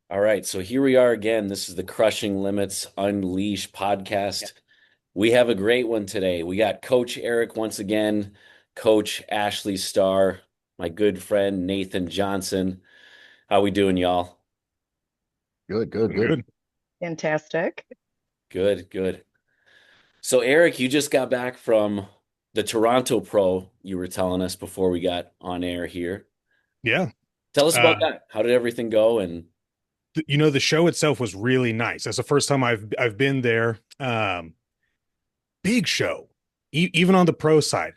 All right, so here we are again. This is the Crushing Limits Unleash podcast. We have a great one today. We got Coach Eric once again, Coach Ashley Starr, my good friend Nathan Johnson. How we doing, y'all? Good, good, Doing good. good. Fantastic. Good, good. So Eric, you just got back from the Toronto Pro, you were telling us before we got on air here. Yeah. Tell us Uh, about that. How did everything go? And the show itself was really nice. That's the first time I've been there. Big show, even on the pro side.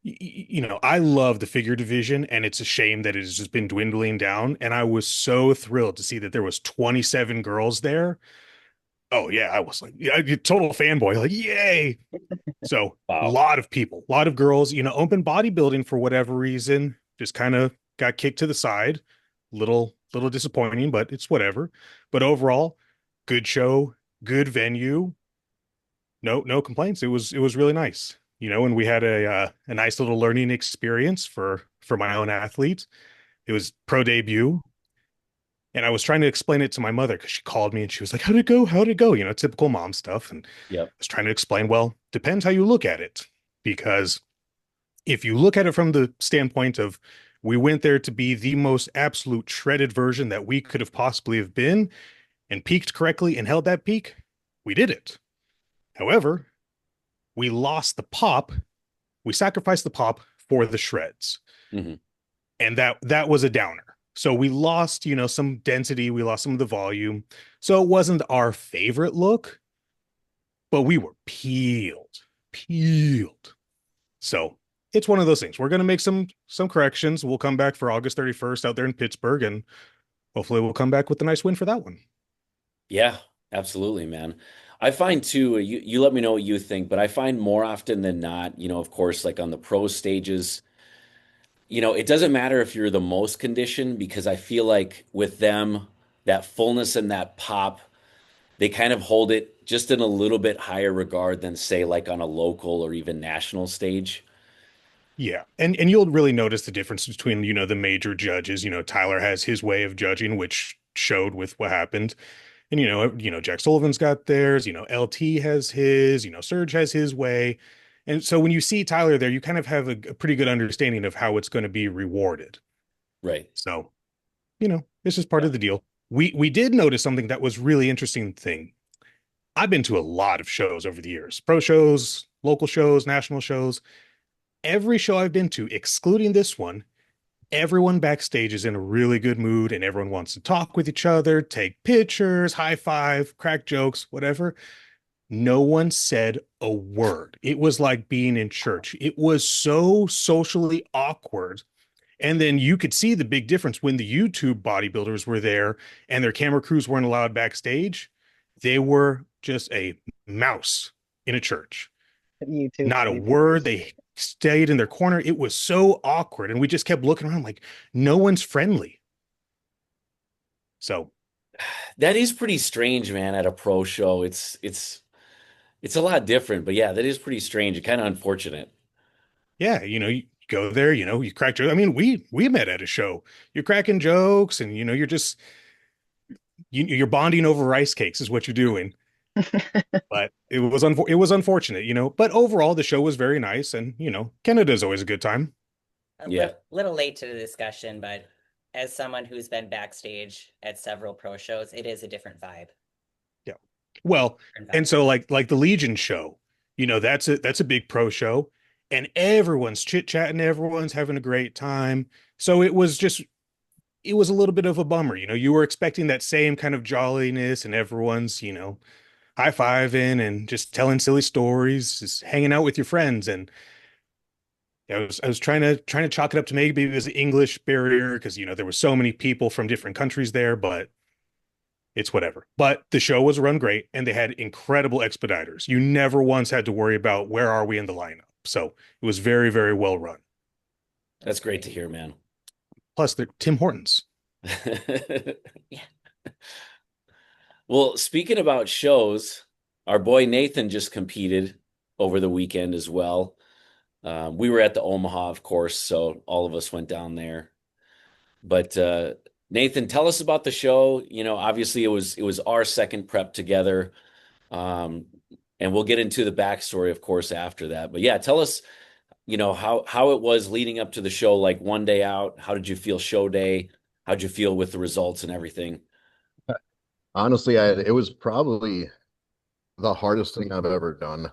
I love the figure division, and it's a shame that it has just been dwindling down. And I was so thrilled to see that there was 27 girls there. Oh yeah, I was like, yeah, total fanboy, like yay. So a wow. lot of people, a lot of girls, open bodybuilding for whatever reason, just kind of got kicked to the side. Little disappointing, but it's whatever. But overall, good show, good venue. No complaints. It was really nice. And we had a nice little learning experience for my own athlete. It was pro debut. And I was trying to explain it to my mother because she called me and she was like, "How'd it go? How'd it go?" Typical mom stuff. And Yep. I was trying to explain, well, depends how you look at it. Because if you look at it from the standpoint of we went there to be the most absolute shredded version that we could have possibly have been and peaked correctly and held that peak, we did it. However, we lost the pop. We sacrificed the pop for the shreds. Hmm. And that was a downer. So we lost, some density, we lost some of the volume. So it wasn't our favorite look, but we were peeled. So it's one of those things. We're going to make some corrections. We'll come back for August 31st out there in Pittsburgh, and hopefully we'll come back with a nice win for that one. Yeah, absolutely, man. I find too, you let me know what you think, but I find more often than not, of course, like on the pro stages, it doesn't matter if you're the most conditioned because I feel like with them, that fullness and that pop, they kind of hold it just in a little bit higher regard than say like on a local or even national stage. Yeah. And you'll really notice the difference between, the major judges. Tyler has his way of judging, which showed with what happened. And Jack Sullivan's got theirs, LT has his, Serge has his way. And so when you see Tyler there, you kind of have a pretty good understanding of how it's going to be rewarded. Right. So, this is part of the deal. We did notice something that was really interesting thing. I've been to a lot of shows over the years, pro shows, local shows, national shows. Every show I've been to, excluding this one, everyone backstage is in a really good mood and everyone wants to talk with each other, take pictures, high five, crack jokes, whatever. No one said a word. It was like being in church. It was so socially awkward. And then you could see the big difference when the YouTube bodybuilders were there and their camera crews weren't allowed backstage. They were just a mouse in a church. YouTube Not a word. bodybuilders. They stayed in their corner. It was so awkward. And we just kept looking around like no one's friendly. So, That is pretty strange, man, at a pro show. It's a lot different, but yeah, that is pretty strange and kind of unfortunate. yeah, you go there, you crack jokes. I mean, we met at a show. You're cracking jokes and you're just you're bonding over rice cakes is what you're doing. But it was unfortunate, but overall the show was very nice and Canada's always a good time. Yeah. Little late to the discussion, but as someone who's been backstage at several pro shows, it is a different vibe. Yeah. Well, Different and vibe. so like the Legion show, that's a big pro show and everyone's chit-chatting, everyone's having a great time. So it was a little bit of a bummer. You were expecting that same kind of jolliness and everyone's, high-fiving and just telling silly stories, just hanging out with your friends. And I was trying to chalk it up to maybe it was the English barrier because there were so many people from different countries there, but it's whatever. But the show was run great and they had incredible expediters. You never once had to worry about where are we in the lineup. So it was very, very well run. That's great to hear, man. Plus, they're Tim Hortons. Yeah. Well, speaking about shows, our boy Nathan just competed over the weekend as well. We were at the Omaha, of course, so all of us went down there. But Nathan, tell us about the show. Obviously it was our second prep together. Um, and we'll get into the backstory, of course, after that. But yeah, tell us, how it was leading up to the show, like one day out. How did you feel show day? How'd you feel with the results and everything? Honestly, it was probably the hardest thing I've ever done.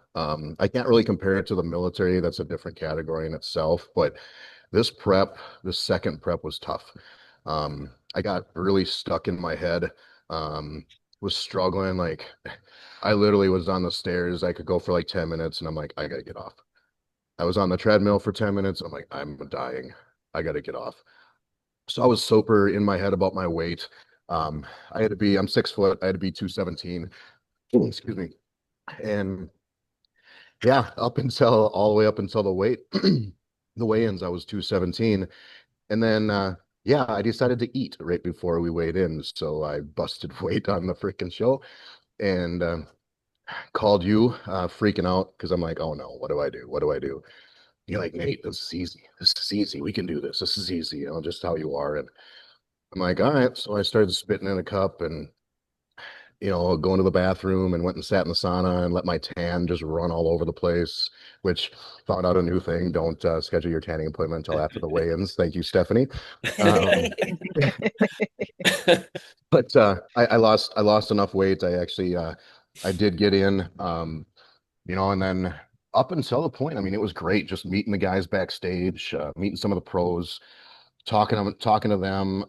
I can't really compare it to the military. That's a different category in itself. But this prep, this second prep was tough. I got really stuck in my head. Was struggling. Like I literally was on the stairs. I could go for like 10 minutes and I'm like, I gotta get off. I was on the treadmill for 10 minutes. I'm like, I'm dying. I gotta get off. So I was super in my head about my weight. I'm 6 foot. I had to be 217. Excuse me. And yeah, up until all the way up until the weight, the weigh-ins, I was 217. And then, yeah, I decided to eat right before we weighed in. So I busted weight on the freaking show and called you, freaking out because I'm like, oh no, what do I do? What do I do? You're like, Nate, this is easy. This is easy. We can do this. This is easy, just how you are. And I'm like, all right. So I started spitting in a cup and, going to the bathroom and went and sat in the sauna and let my tan just run all over the place, which found out a new thing. Don't schedule your tanning appointment until after the weigh-ins. Thank you, Stephanie. Um, but I lost enough weight. I did get in, and then up until the point, I mean, it was great just meeting the guys backstage, meeting some of the pros, talking to them.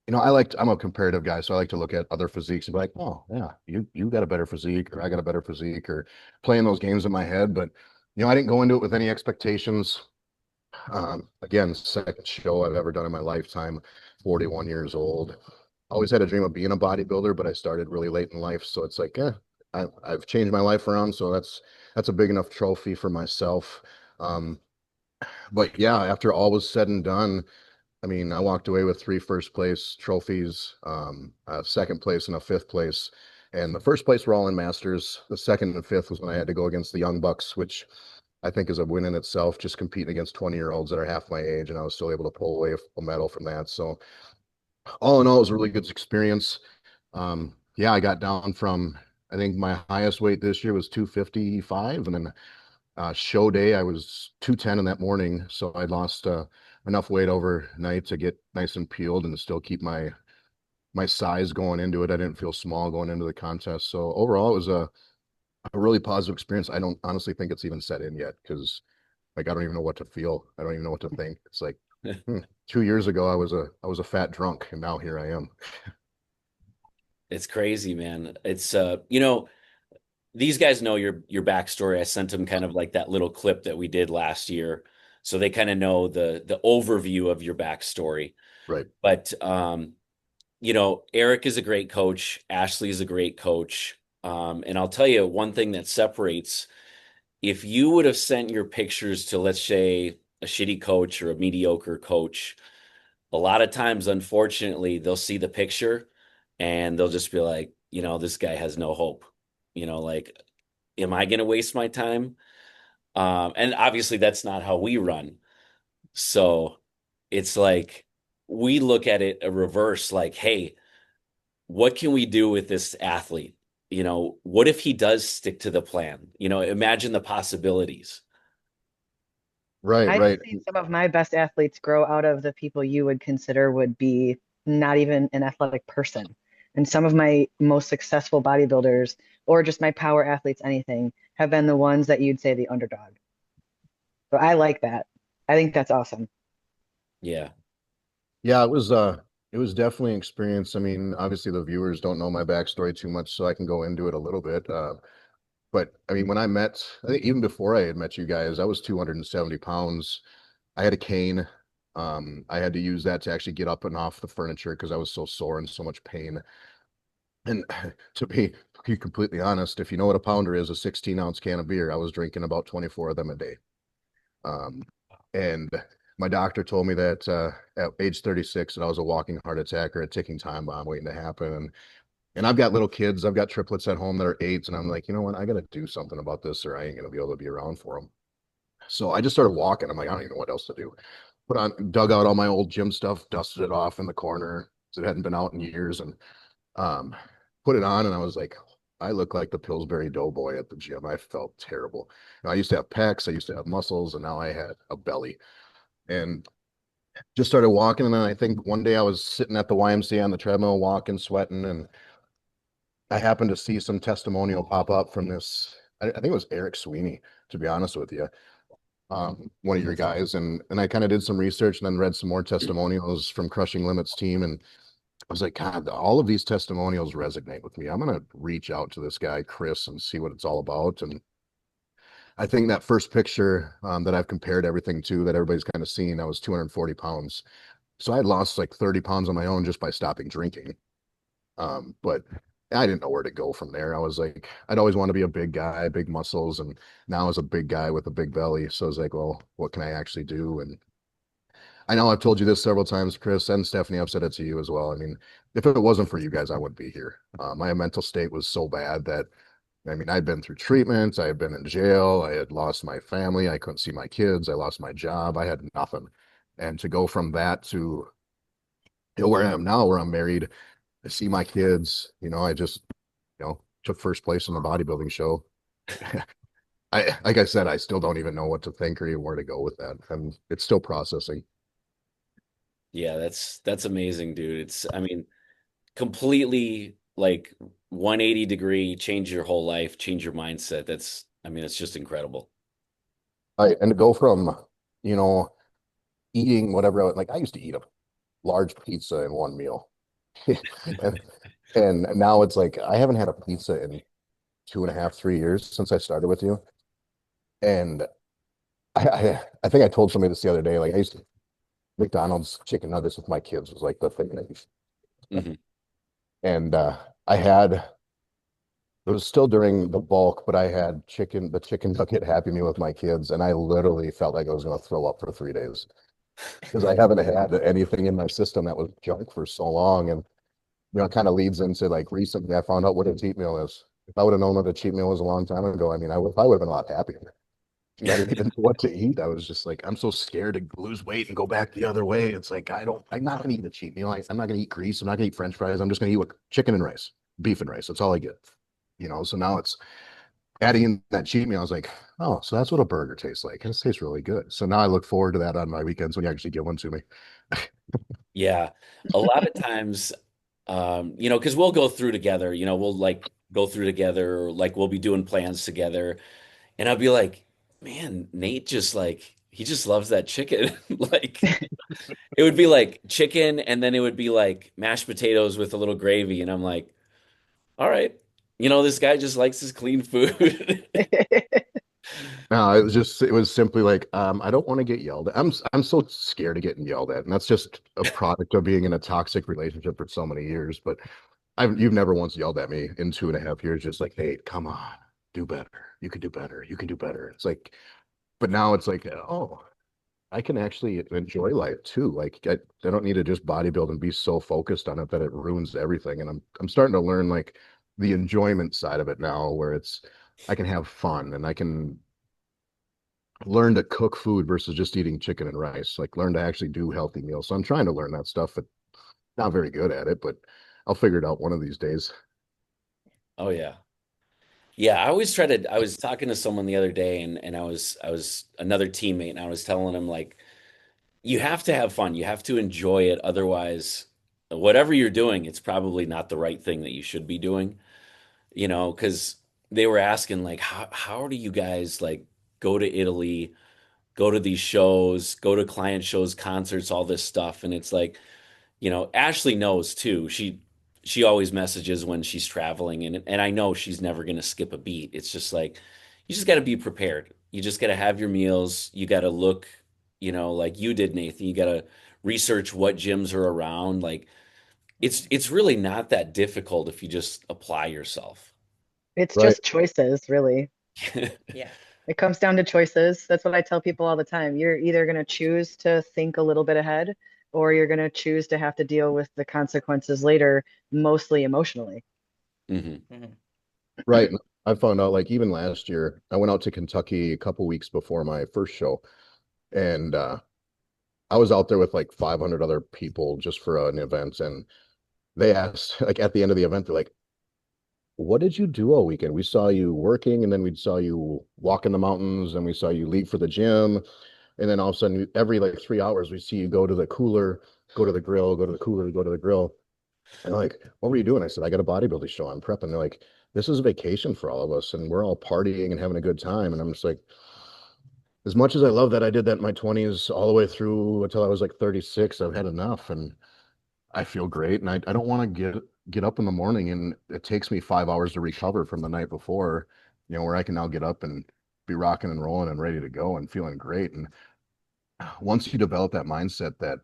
I'm a comparative guy, so I like to look at other physiques and be like, oh yeah, you got a better physique, or I got a better physique, or playing those games in my head. But I didn't go into it with any expectations. Again, second show I've ever done in my lifetime, 41 years old. Always had a dream of being a bodybuilder, but I started really late in life. So it's like, I've changed my life around. So that's a big enough trophy for myself. Um, but yeah, after all was said and done, I mean, I walked away with 3 first place trophies, a second place and a fifth place. And the first place were all in masters. The second and fifth was when I had to go against the Young Bucks, which I think is a win in itself, just competing against 20-year-olds that are half my age. And I was still able to pull away a medal from that. So all in all, it was a really good experience. Yeah, I got down from, I think my highest weight this year was 255. And then show day, I was 210 in that morning. So I lost enough weight overnight to get nice and peeled and still keep my size going into it. I didn't feel small going into the contest. So overall, it was a really positive experience. I don't honestly think it's even set in yet because like I don't even know what to feel. I don't even know what to think. It's like 2 years ago I was a fat drunk and now here I am. It's crazy, man. It's these guys know your backstory. I sent them kind of like that little clip that we did last year, so they kind of know the overview of your backstory. Right. But Eric is a great coach. Ashley is a great coach. And I'll tell you one thing that separates, if you would have sent your pictures to, let's say, a shitty coach or a mediocre coach, a lot of times, unfortunately, they'll see the picture and they'll just be like, this guy has no hope. Like, am I going to waste my time? And obviously, that's not how we run. So it's like we look at it a reverse, like, hey, what can we do with this athlete? What if he does stick to the plan? Imagine the possibilities. Right, I've right. seen some of my best athletes grow out of the people you would consider would be not even an athletic person. And some of my most successful bodybuilders or just my power athletes, anything, have been the ones that you'd say the underdog. So I like that. I think that's awesome. Yeah. Yeah, it was definitely an experience. I mean, obviously the viewers don't know my backstory too much, so I can go into it a little bit. But I mean, I think even before I had met you guys, I was 270 pounds. I had a cane. I had to use that to actually get up and off the furniture because I was so sore and so much pain. And to be completely honest, if you know what a pounder is, a 16-ounce can of beer, I was drinking about 24 of them a day. Um, and my doctor told me that at age 36 that I was a walking heart attack or a ticking time bomb waiting to happen. And I've got little kids. I've got triplets at home that are 8s, and I'm like, you know what? I got to do something about this, or I ain't gonna be able to be around for them. So I just started walking. I'm like, I don't even know what else to do. dug out all my old gym stuff, dusted it off in the corner. 'Cause it hadn't been out in years, and um, put it on, and I was like, I look like the Pillsbury Doughboy at the gym. I felt terrible. I used to have pecs, I used to have muscles, and now I had a belly. And just started walking, and then I think one day I was sitting at the YMCA on the treadmill, walking, sweating, and I happened to see some testimonial pop up from this. I think it was Eric Sweeney, to be honest with you, one of your guys, and I kind of did some research and then read some more testimonials from Crushing Limits team, and I was like, God, all of these testimonials resonate with me. I'm gonna reach out to this guy Chris and see what it's all about. And I think that first picture that I've compared everything to, that everybody's kind of seen, I was 240 pounds. So I had lost like 30 pounds on my own just by stopping drinking. But I didn't know where to go from there. I was like, I'd always want to be a big guy, big muscles, and now as a big guy with a big belly. So I was like, well, what can I actually do? And I know I've told you this several times, Chris and Stephanie. I've said it to you as well. I mean, if it wasn't for you guys, I wouldn't be here. My mental state was so bad that, I mean, I'd been through treatment. I had been in jail. I had lost my family. I couldn't see my kids. I lost my job. I had nothing. And to go from that to, where I am now, where I'm married, I see my kids, I just, took first place in the bodybuilding show. Like I said, I still don't even know what to think or even where to go with that. And it's still processing. Yeah, that's amazing, dude. I mean, completely like 180 degree, change your whole life, change your mindset. I mean, it's just incredible. And to go from, you know, eating whatever, like I used to eat a large pizza in one meal. and, and now it's like I haven't had a pizza in 2.5, 3 years since I started with you. And I think I told somebody this the other day. Like I used to McDonald's chicken nuggets with my kids was like the thing that Hmm. and I had it was still during the bulk, but I had the chicken nugget Happy Meal with my kids, and I literally felt like I was going to throw up for 3 days because I haven't had anything in my system that was junk for so long. And it kind of leads into like recently I found out what a cheat meal is. If I would have known what a cheat meal was a long time ago, I mean, I would have been a lot happier. I didn't even know what to eat. I was just like, I'm so scared to lose weight and go back the other way. It's like, I'm not going to eat a cheat meal. I'm not going to eat grease. I'm not going to eat French fries. I'm just going to eat chicken and rice, beef and rice. That's all I get. So now it's adding in that cheat meal. I was like, oh, so that's what a burger tastes like. And it tastes really good. So now I look forward to that on my weekends when you actually give one to me. Yeah. A lot of times, because we'll go through together, we'll like go through together, or like we'll be doing plans together. And I'll be like, man, Nate just like, he just loves that chicken. Like, it would be like chicken, and then it would be like mashed potatoes with a little gravy. And I'm like, all right, this guy just likes his clean food. No, it was simply like, I don't want to get yelled at. I'm so scared of getting yelled at. And that's just a product of being in a toxic relationship for so many years. But you've never once yelled at me in 2.5 years, just like, hey, come on, do better. You can do better. You can do better. It's like, but now it's like, oh, I can actually enjoy life too. Like I don't need to just bodybuild and be so focused on it that it ruins everything. And I'm starting to learn like the enjoyment side of it now, where I can have fun and I can learn to cook food versus just eating chicken and rice. Like learn to actually do healthy meals. So I'm trying to learn that stuff, but not very good at it. But I'll figure it out one of these days. Oh yeah. Yeah, I was talking to someone the other day, and I was another teammate, and I was telling him like, you have to have fun. You have to enjoy it. Otherwise, whatever you're doing, it's probably not the right thing that you should be doing, because they were asking like, how do you guys like go to Italy, go to these shows, go to client shows, concerts, all this stuff? And it's like, Ashley knows too. She always messages when she's traveling, and I know she's never going to skip a beat. It's just like you just got to be prepared. You just got to have your meals. You got to look, like you did, Nathan. You got to research what gyms are around. Like it's really not that difficult if you just apply yourself. It's Right. just choices, really. Yeah. It comes down to choices. That's what I tell people all the time. You're either going to choose to think a little bit ahead, or you're going to choose to have to deal with the consequences later, mostly emotionally. Hmm. Hmm. Right. I found out like even last year, I went out to Kentucky a couple weeks before my first show, and I was out there with like 500 other people just for an event, and they asked, like at the end of the event, they're like, "What did you do all weekend? We saw you working, and then we saw you walk in the mountains, and we saw you leave for the gym, and then all of a sudden, every like 3 hours, we see you go to the cooler, go to the grill, go to the cooler, go to the grill." And like, "What were you doing?" I said, "I got a bodybuilding show. I'm prepping." They're like, "This is a vacation for all of us, and we're all partying and having a good time." And I'm just like, as much as I love that I did that in my 20s all the way through until I was like 36, I've had enough, and I feel great. And I don't want to get up in the morning and it takes me 5 hours to recover from the night before, where I can now get up and be rocking and rolling and ready to go and feeling great. And once you develop that mindset that,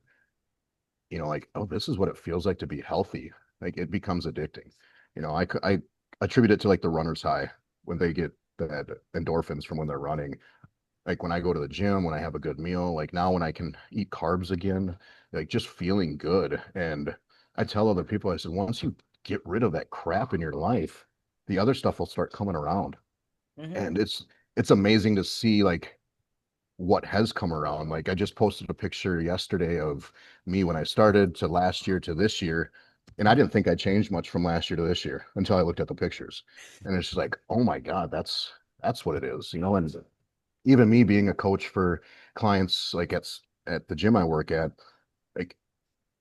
like, oh, this is what it feels like to be healthy, like it becomes addicting. I attribute it to like the runner's high when they get that endorphins from when they're running. Like when I go to the gym, when I have a good meal, like now when I can eat carbs again, like just feeling good. And I tell other people, I said, once you get rid of that crap in your life, the other stuff will start coming around. Hmm. And it's amazing to see like what has come around. Like I just posted a picture yesterday of me when I started to last year to this year. And I didn't think I changed much from last year to this year until I looked at the pictures. And it's just like, oh my God, that's what it is, and even me being a coach for clients like at the gym I work at, like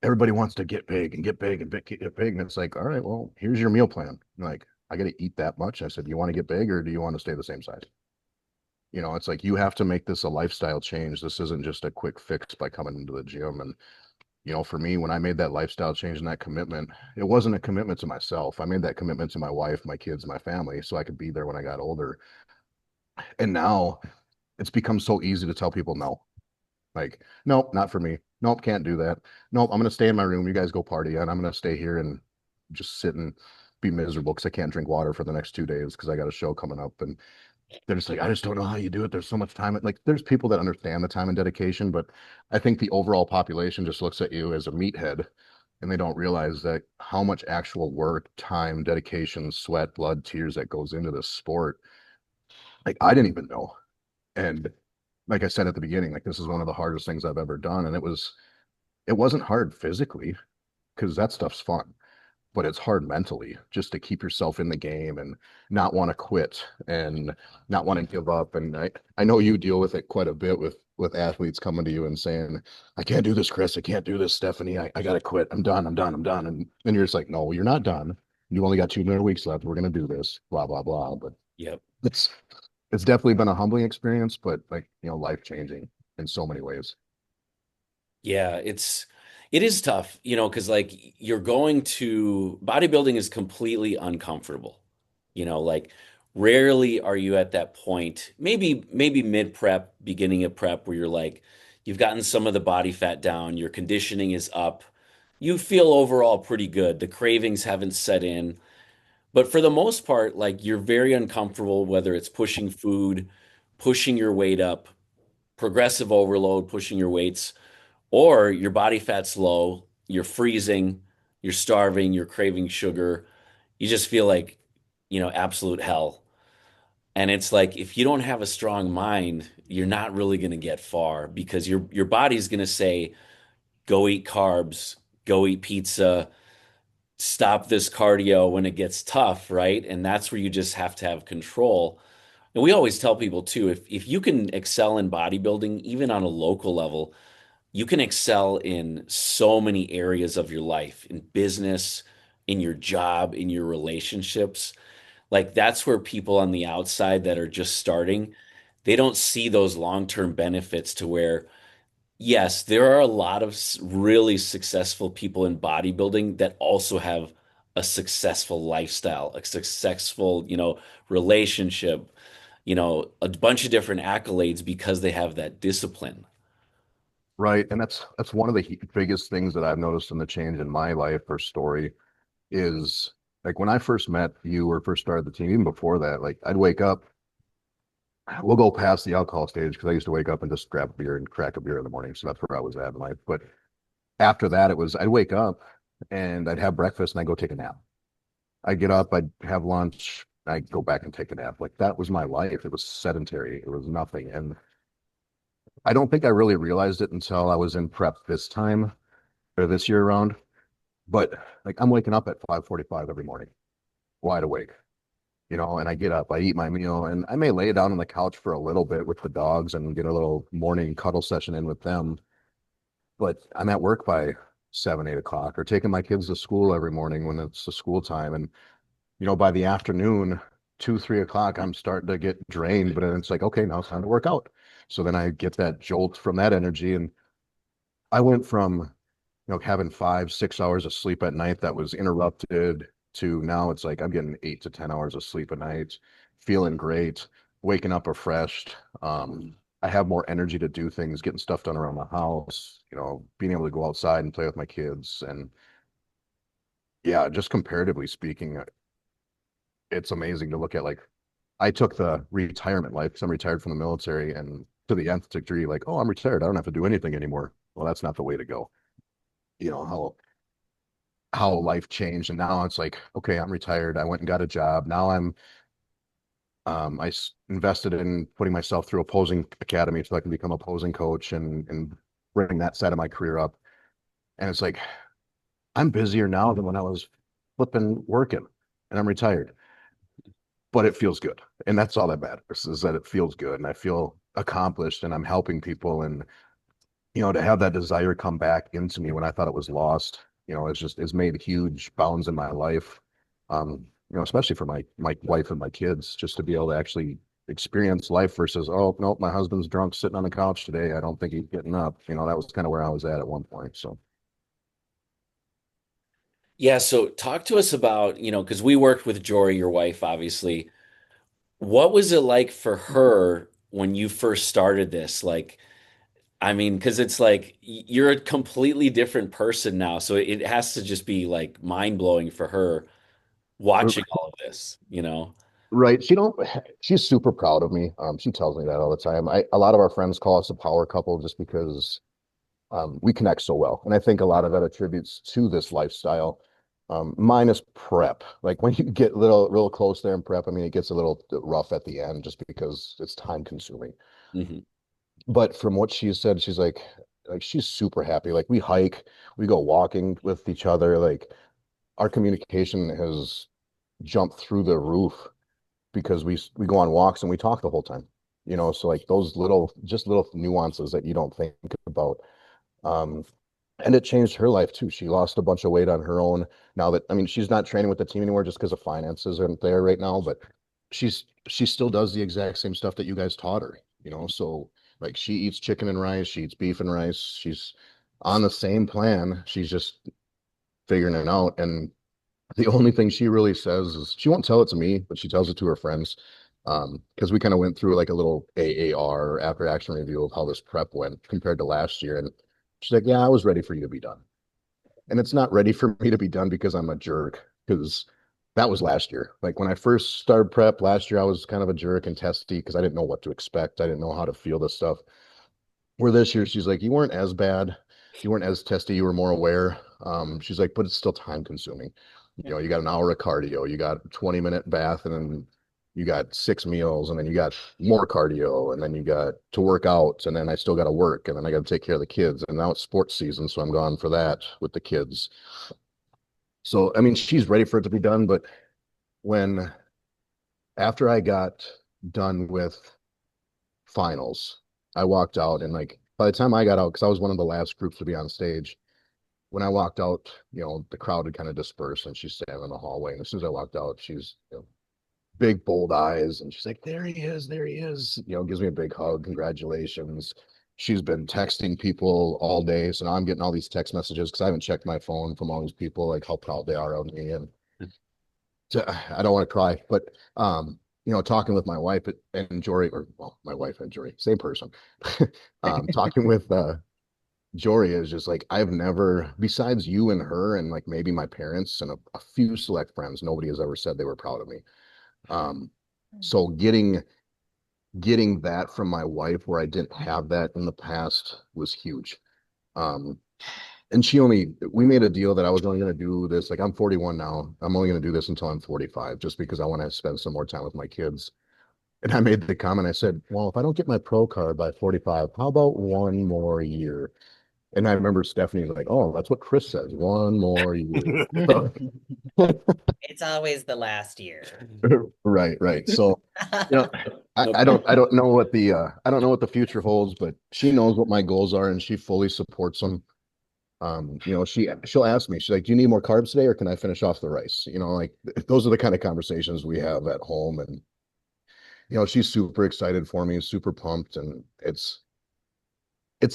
everybody wants to get big and get big and get big. And it's like, all right, well, here's your meal plan. And like, I got to eat that much. I said, do you want to get big or do you want to stay the same size? It's like you have to make this a lifestyle change. This isn't just a quick fix by coming into the gym. And, for me, when I made that lifestyle change and that commitment, it wasn't a commitment to myself. I made that commitment to my wife, my kids, my family, so I could be there when I got older. And now it's become so easy to tell people no. Like, nope, not for me. Nope, can't do that. Nope, I'm gonna stay in my room. You guys go party, and I'm gonna stay here and just sit and be miserable because I can't drink water for the next 2 days because I got a show coming up. And they're just like, I just don't know how you do it. There's so much time. Like, there's people that understand the time and dedication, but I think the overall population just looks at you as a meathead and they don't realize that how much actual work, time, dedication, sweat, blood, tears that goes into this sport. Like, I didn't even know. And like I said at the beginning, like this is one of the hardest things I've ever done. And it wasn't hard physically because that stuff's fun, but it's hard mentally just to keep yourself in the game and not want to quit and not want to give up. And I know you deal with it quite a bit with athletes coming to you and saying, I can't do this, Chris. I can't do this, Stephanie. I gotta quit. I'm done. I'm done. I'm done. And you're just like, no, you're not done. You only got 2 more weeks left. We're gonna do this, blah, blah, blah. But Yep. it's it's definitely been a humbling experience, but like, life changing in so many ways. Yeah, it is tough, because like you're going to bodybuilding is completely uncomfortable. Like rarely are you at that point, maybe mid prep, beginning of prep, where you're like, you've gotten some of the body fat down, your conditioning is up, you feel overall pretty good. The cravings haven't set in, but for the most part, like you're very uncomfortable, whether it's pushing food, pushing your weight up, progressive overload, pushing your weights or your body fat's low, you're freezing, you're starving, you're craving sugar, you just feel like, absolute hell. And it's like if you don't have a strong mind, you're not really going to get far because your body's going to say, go eat carbs, go eat pizza, stop this cardio when it gets tough, right? And that's where you just have to have control. And we always tell people too, if you can excel in bodybuilding, even on a local level, you can excel in so many areas of your life, in business, in your job, in your relationships. Like that's where people on the outside that are just starting, they don't see those long-term benefits to where, yes, there are a lot of really successful people in bodybuilding that also have a successful lifestyle, a successful, relationship, a bunch of different accolades because they have that discipline. Right. And that's one of the biggest things that I've noticed in the change in my life or story is like when I first met you or first started the team, even before that, like I'd wake up, we'll go past the alcohol stage because I used to wake up and just grab a beer and crack a beer in the morning. So that's where I was at in life. But after that, it was I'd wake up and I'd have breakfast and I'd go take a nap. I'd get up, I'd have lunch, I'd go back and take a nap. Like that was my life. It was sedentary. It was nothing. And I don't think I really realized it until I was in prep this time or this year around. But like I'm waking up at 5:45 every morning, wide awake, and I get up, I eat my meal, and I may lay down on the couch for a little bit with the dogs and get a little morning cuddle session in with them. But I'm at work by 7, 8 o'clock, or taking my kids to school every morning when it's the school time. And, by the afternoon, 2, 3 o'clock, I'm starting to get drained, but then it's like, okay, now it's time to work out. So then I get that jolt from that energy. And I went from, having 5, 6 hours of sleep at night that was interrupted to now it's like I'm getting 8 to 10 hours of sleep a night, feeling great, waking up refreshed. I have more energy to do things, getting stuff done around the house, being able to go outside and play with my kids. And yeah, just comparatively speaking, it's amazing to look at. Like, I took the retirement life because I'm retired from the military, and to the nth degree, like, oh, I'm retired. I don't have to do anything anymore. Well, that's not the way to go. How life changed, and now it's like, okay, I'm retired. I went and got a job. Now invested in putting myself through a posing academy so I can become a posing coach and bring that side of my career up. And it's like I'm busier now than when I was flipping working, and I'm retired. But it feels good, and that's all that matters, is that it feels good, and I feel accomplished, and I'm helping people. And to have that desire come back into me when I thought it was lost, it's made huge bounds in my life. Especially for my wife and my kids, just to be able to actually experience life versus, oh, nope, my husband's drunk sitting on the couch today. I don't think he's getting up. That was kind of where I was at one point. So Yeah, so talk to us about, because we worked with Jory, your wife, obviously. What was it like for her when you first started this? Like, I mean, because it's like you're a completely different person now, so it has to just be like mind-blowing for her watching all of this. right. She's super proud of me. She tells me that all the time. A lot of our friends call us a power couple just because we connect so well. And I think a lot of that attributes to this lifestyle. Minus prep. Like when you get real close there in prep, I mean, it gets a little rough at the end just because it's time consuming. Hmm. But from what she said, she's like she's super happy. Like we hike, we go walking with each other. Like our communication has jumped through the roof because we go on walks and we talk the whole time. So like those little nuances that you don't think about. Um, and it changed her life too. She lost a bunch of weight on her own. Now that, I mean, she's not training with the team anymore just because the finances aren't there right now, but she still does the exact same stuff that you guys taught her. So like she eats chicken and rice, she eats beef and rice. She's on the same plan. She's just figuring it out. And the only thing she really says is she won't tell it to me, but she tells it to her friends. Because we kind of went through like a little AAR, after action review, of how this prep went compared to last year. And she's like, yeah, I was ready for you to be done. And it's not ready for me to be done because I'm a jerk, because that was last year. Like when I first started prep last year, I was kind of a jerk and testy because I didn't know what to expect. I didn't know how to feel this stuff. Where this year, she's like, you weren't as bad. You weren't as testy. You were more aware. She's like, but it's still time consuming. You got an hour of cardio, you got a 20-minute bath, and then you got 6 meals, and then you got more cardio, and then you got to work out, and then I still got to work, and then I got to take care of the kids. And now it's sports season, so I'm gone for that with the kids. So, I mean, she's ready for it to be done, but when after I got done with finals, I walked out, and like by the time I got out, because I was one of the last groups to be on stage, when I walked out, the crowd had kind of dispersed, and she's standing in the hallway. And as soon as I walked out, she's big bold eyes, and she's like, there he is, there he is. Gives me a big hug, congratulations. She's been texting people all day, so now I'm getting all these text messages because I haven't checked my phone from all these people, like how proud they are of me. And so, I don't want to cry, but talking with my wife and Jory, or well, my wife and Jory, same person. Talking with Jory is just like, I've never, besides you and her and like maybe my parents and a few select friends, nobody has ever said they were proud of me. Um, so getting that from my wife where I didn't have that in the past was huge. Um, and we made a deal that I was only going to do this. Like, I'm 41 now. I'm only going to do this until I'm 45, just because I want to spend some more time with my kids. And I made the comment, I said, well, if I don't get my pro card by 45, how about one more year? And I remember Stephanie's like, oh, that's what Chris says, one more year. So, It's always the last year. right, right. So, you know, No, I don't know what the I don't know what the future holds, but she knows what my goals are and she fully supports them. She'll ask me, she's like, do you need more carbs today or can I finish off the rice? Like those are the kind of conversations we have at home. And she's super excited for me, super pumped, and it's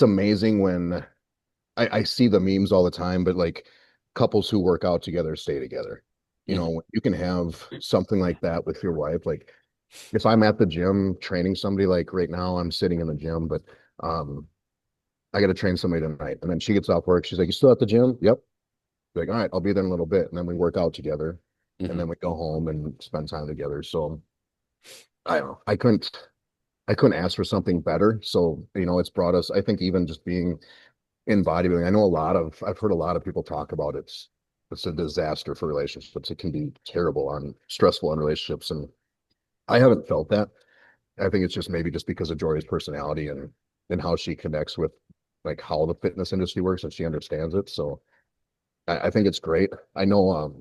amazing when I see the memes all the time, but like couples who work out together stay together. mhm, You can have something like that with your wife. Like if I'm at the gym training somebody, like right now I'm sitting in the gym, but um I got to train somebody tonight. And then she gets off work. She's like, you still at the gym? Yep. Like, all right, I'll be there in a little bit. And then we work out together and mhm. then we go home and spend time together. So I don't know. I couldn't ask for something better. So, it's brought us, I think even just being in bodybuilding, I've heard a lot of people talk about it's a disaster for relationships. It can be terrible on stressful on relationships. And I haven't felt that. I think it's just maybe just because of Jory's personality and how she connects with like how the fitness industry works and she understands it. So I think it's great. I know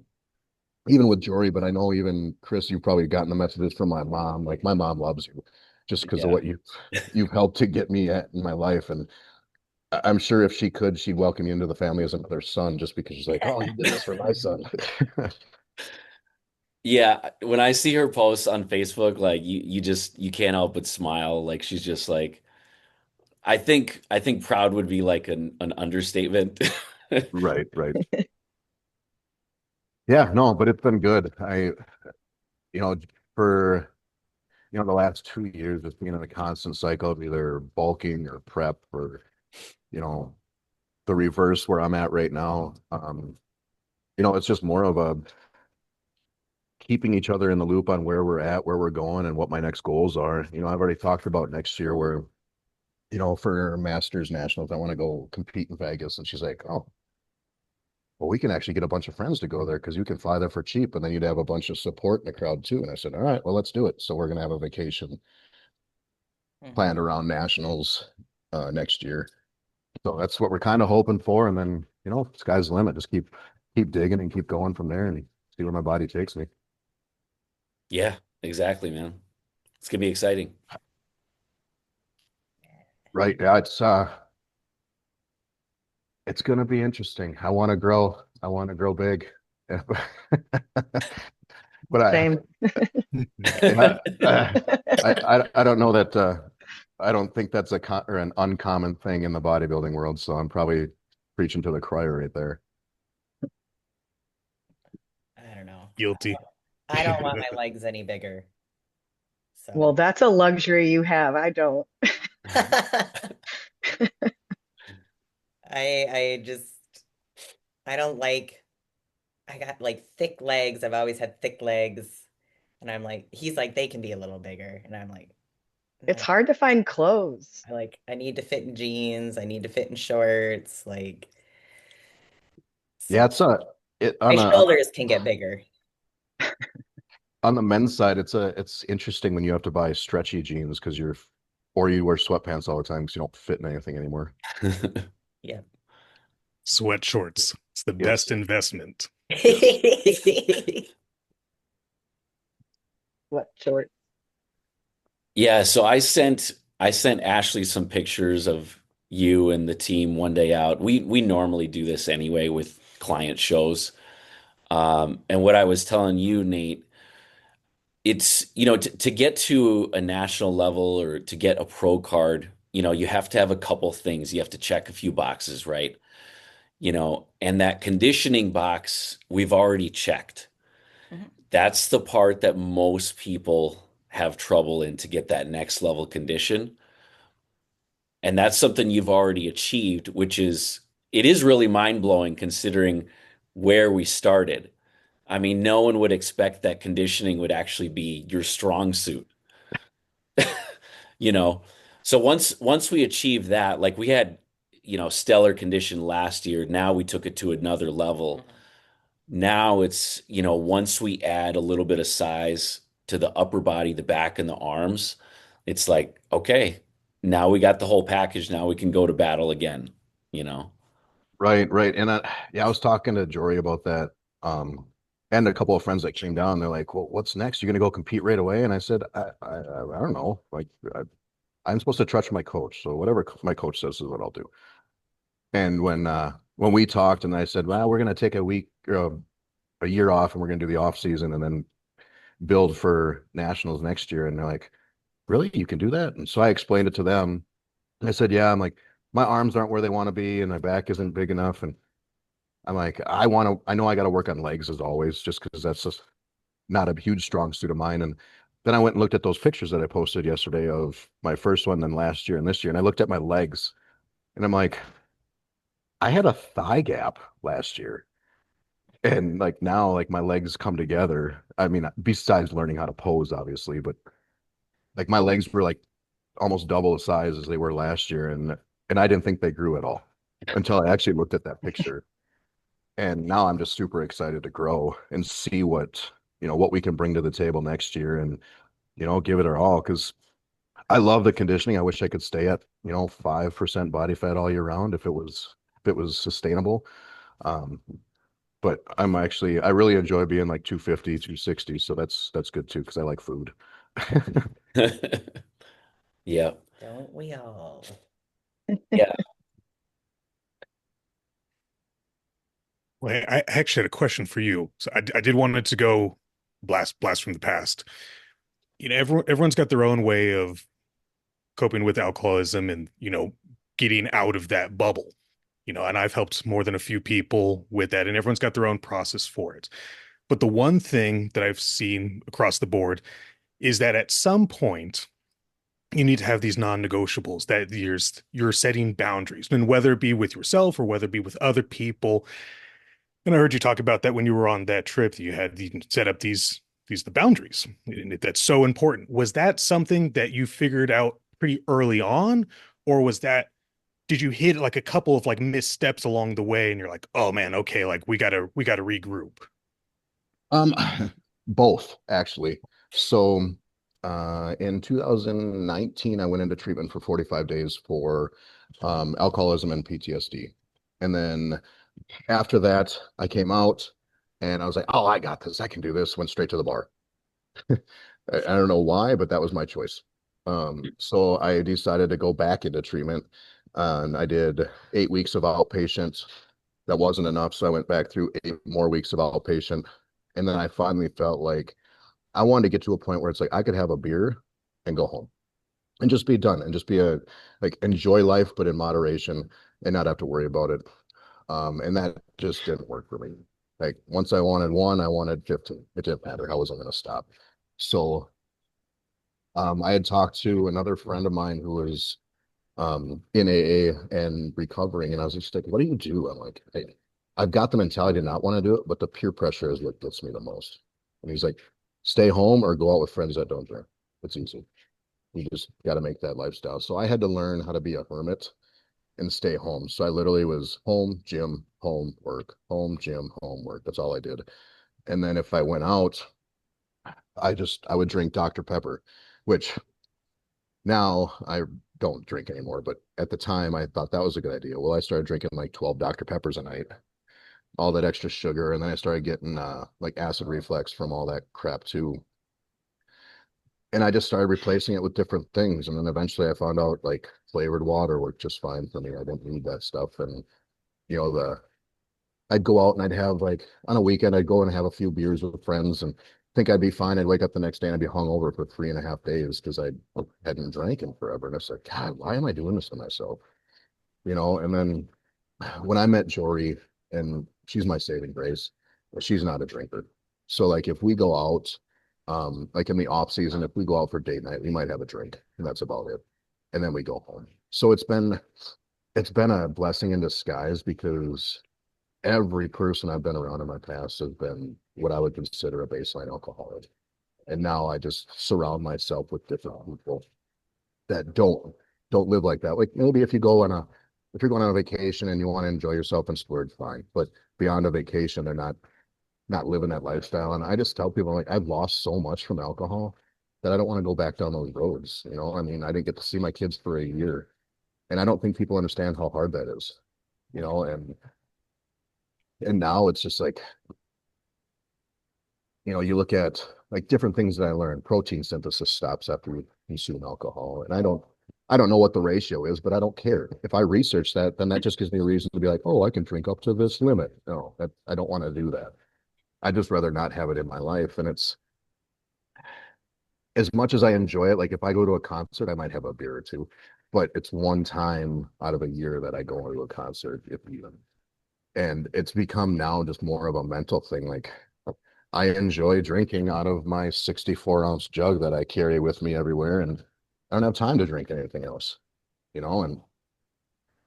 even with Jory, but I know even Chris, you've probably gotten the messages from my mom. Like my mom loves you just because of Yeah. what you've helped to get me at in my life. And I'm sure if she could, she'd welcome you into the family as another son just because she's like, oh, you did this for my son. Yeah, when I see her posts on Facebook, like you can't help but smile. Like she's just like I think proud would be like an understatement. Right, right. Yeah, no, but it's been good. You know, for the last 2 years, just being in a constant cycle of either bulking or prep or, you know, the reverse where I'm at right now. It's just more of a keeping each other in the loop on where we're at, where we're going, and what my next goals are. I've already talked about next year where, for Masters Nationals, I want to go compete in Vegas. And she's like, oh, well, we can actually get a bunch of friends to go there because you can fly there for cheap. And then you'd have a bunch of support in the crowd too. And I said, all right, well, let's do it. So we're going to have a vacation Mhm. planned around Nationals next year. So that's what we're kind of hoping for. And then, sky's the limit. Just keep digging and keep going from there and see where my body takes me. Yeah, exactly, man. It's gonna be exciting. Right. Yeah, it's gonna be interesting. I want to grow big. But Same. yeah, I don't know that I don't think that's or an uncommon thing in the bodybuilding world. So I'm probably preaching to the choir right there. I don't know. Guilty. I don't want my legs any bigger. Well, So that's a luxury you have. I don't. I just I don't like I got like thick legs. I've always had thick legs. And I'm like, he's like, they can be a little bigger. And I'm like, It's no. hard to find clothes. I need to fit in jeans. I need to fit in shorts. Like, Yeah, so it's a it my on shoulders can get bigger. on the men's side, it's interesting when you have to buy stretchy jeans because or you wear sweatpants all the time because you don't fit in anything anymore. Yeah. Sweat shorts. It's the Yep. best investment. What short? Yeah, so I sent Ashley some pictures of you and the team one day out. We normally do this anyway with client shows. And what I was telling you, Nate, it's, to get to a national level or to get a pro card, you have to have a couple things. You have to check a few boxes, right? And that conditioning box we've already checked. Mhm. That's the part that most people have trouble in to get that next level condition. And that's something you've already achieved, which it is really mind-blowing considering where we started. I mean, no one would expect that conditioning would actually be your strong suit, you know. So once we achieve that, like we had, stellar condition last year, now we took it to another level. Mhm. Now it's, once we add a little bit of size to the upper body, the back and the arms, it's like, okay, now we got the whole package. Now we can go to battle again, you know? Right, right. And yeah, I was talking to Jory about that. And a couple of friends that came down, they're like, well, what's next? You're gonna go compete right away? And I said, I don't know. Like I'm supposed to trust my coach. So whatever my coach says is what I'll do. And when we talked and I said, well, we're gonna take a week a year off and we're gonna do the off season and then build for nationals next year. And they're like, really? You can do that? And so I explained it to them. And I said, yeah, I'm like, my arms aren't where they want to be and my back isn't big enough. And I'm like, I know I got to work on legs as always, just because that's just not a huge strong suit of mine. And then I went and looked at those pictures that I posted yesterday of my first one, then last year and this year. And I looked at my legs and I'm like, I had a thigh gap last year. And like now, like my legs come together. I mean, besides learning how to pose, obviously, but like my legs were like almost double the size as they were last year. And I didn't think they grew at all until I actually looked at that picture. And now I'm just super excited to grow and see what we can bring to the table next year and, give it our all. Cause I love the conditioning. I wish I could stay at, 5% body fat all year round if it was sustainable. Um, but I really enjoy being like 250, 260. So that's good too. Cause I like food. Yeah. Don't we all? Yeah. Well, I actually had a question for you. So I did want it to go blast from the past. Everyone's got their own way of coping with alcoholism and, getting out of that bubble. And I've helped more than a few people with that, and everyone's got their own process for it. But the one thing that I've seen across the board is that at some point you need to have these non-negotiables that you're setting boundaries, and whether it be with yourself or whether it be with other people. And I heard you talk about that when you were on that trip, that you had set up these the boundaries. And that's so important. Was that something that you figured out pretty early on, or did you hit like a couple of like missteps along the way and you're like, oh man, okay, like we gotta regroup? Um, both actually. So, in 2019, I went into treatment for 45 days for alcoholism and PTSD. And then after that, I came out and I was like, oh, I got this. I can do this. Went straight to the bar. I don't know why, but that was my choice. So I decided to go back into treatment and I did 8 weeks of outpatient. That wasn't enough. So I went back through 8 more weeks of outpatient. And then I finally felt like I wanted to get to a point where it's like I could have a beer and go home and just be done and just be like enjoy life, but in moderation and not have to worry about it. And that just didn't work for me. Like once I wanted one, I wanted 15. It didn't matter. I wasn't going to stop. So I had talked to another friend of mine who was in AA and recovering, and I was just like, "What do you do?" I'm like, "Hey, I've got the mentality to not want to do it, but the peer pressure is what gets me the most." And he's like, "Stay home or go out with friends that don't drink. It's easy. You just got to make that lifestyle." So I had to learn how to be a hermit and stay home. So I literally was home, gym, home, work, home, gym, home, work. That's all I did. And then if I went out, I would drink Dr. Pepper, which now I don't drink anymore, but at the time I thought that was a good idea. Well, I started drinking like 12 Dr. Peppers a night, all that extra sugar, and then I started getting like acid reflux from all that crap too. And I just started replacing it with different things. And then eventually I found out like flavored water worked just fine for me. I didn't need that stuff. And you know, I'd go out and I'd have like on a weekend, I'd go and have a few beers with friends and think I'd be fine. I'd wake up the next day and I'd be hungover for 3.5 days because I hadn't drank in forever. And it's like, God, why am I doing this to myself? And then when I met Jory, and she's my saving grace, but she's not a drinker. So like if we go out, like in the off season, if we go out for date night, we might have a drink and that's about it. And then we go home. So it's been a blessing in disguise because every person I've been around in my past has been what I would consider a baseline alcoholic. And now I just surround myself with different people that don't live like that. Like maybe if you're going on a vacation and you want to enjoy yourself and splurge, fine. But beyond a vacation, they're not not living that lifestyle. And I just tell people like I've lost so much from alcohol that I don't want to go back down those roads. You know, I mean, I didn't get to see my kids for a year, and I don't think people understand how hard that is. You know, and now it's just like, you know, you look at like different things that I learned. Protein synthesis stops after you consume alcohol, and I don't know what the ratio is, but I don't care. If I research that, then that just gives me a reason to be like, oh, I can drink up to this limit. No, that I don't want to do that. I'd just rather not have it in my life. And it's as much as I enjoy it, like if I go to a concert, I might have a beer or two, but it's one time out of a year that I go to a concert, if even. And it's become now just more of a mental thing. Like I enjoy drinking out of my 64-ounce jug that I carry with me everywhere, and I don't have time to drink anything else, you know. And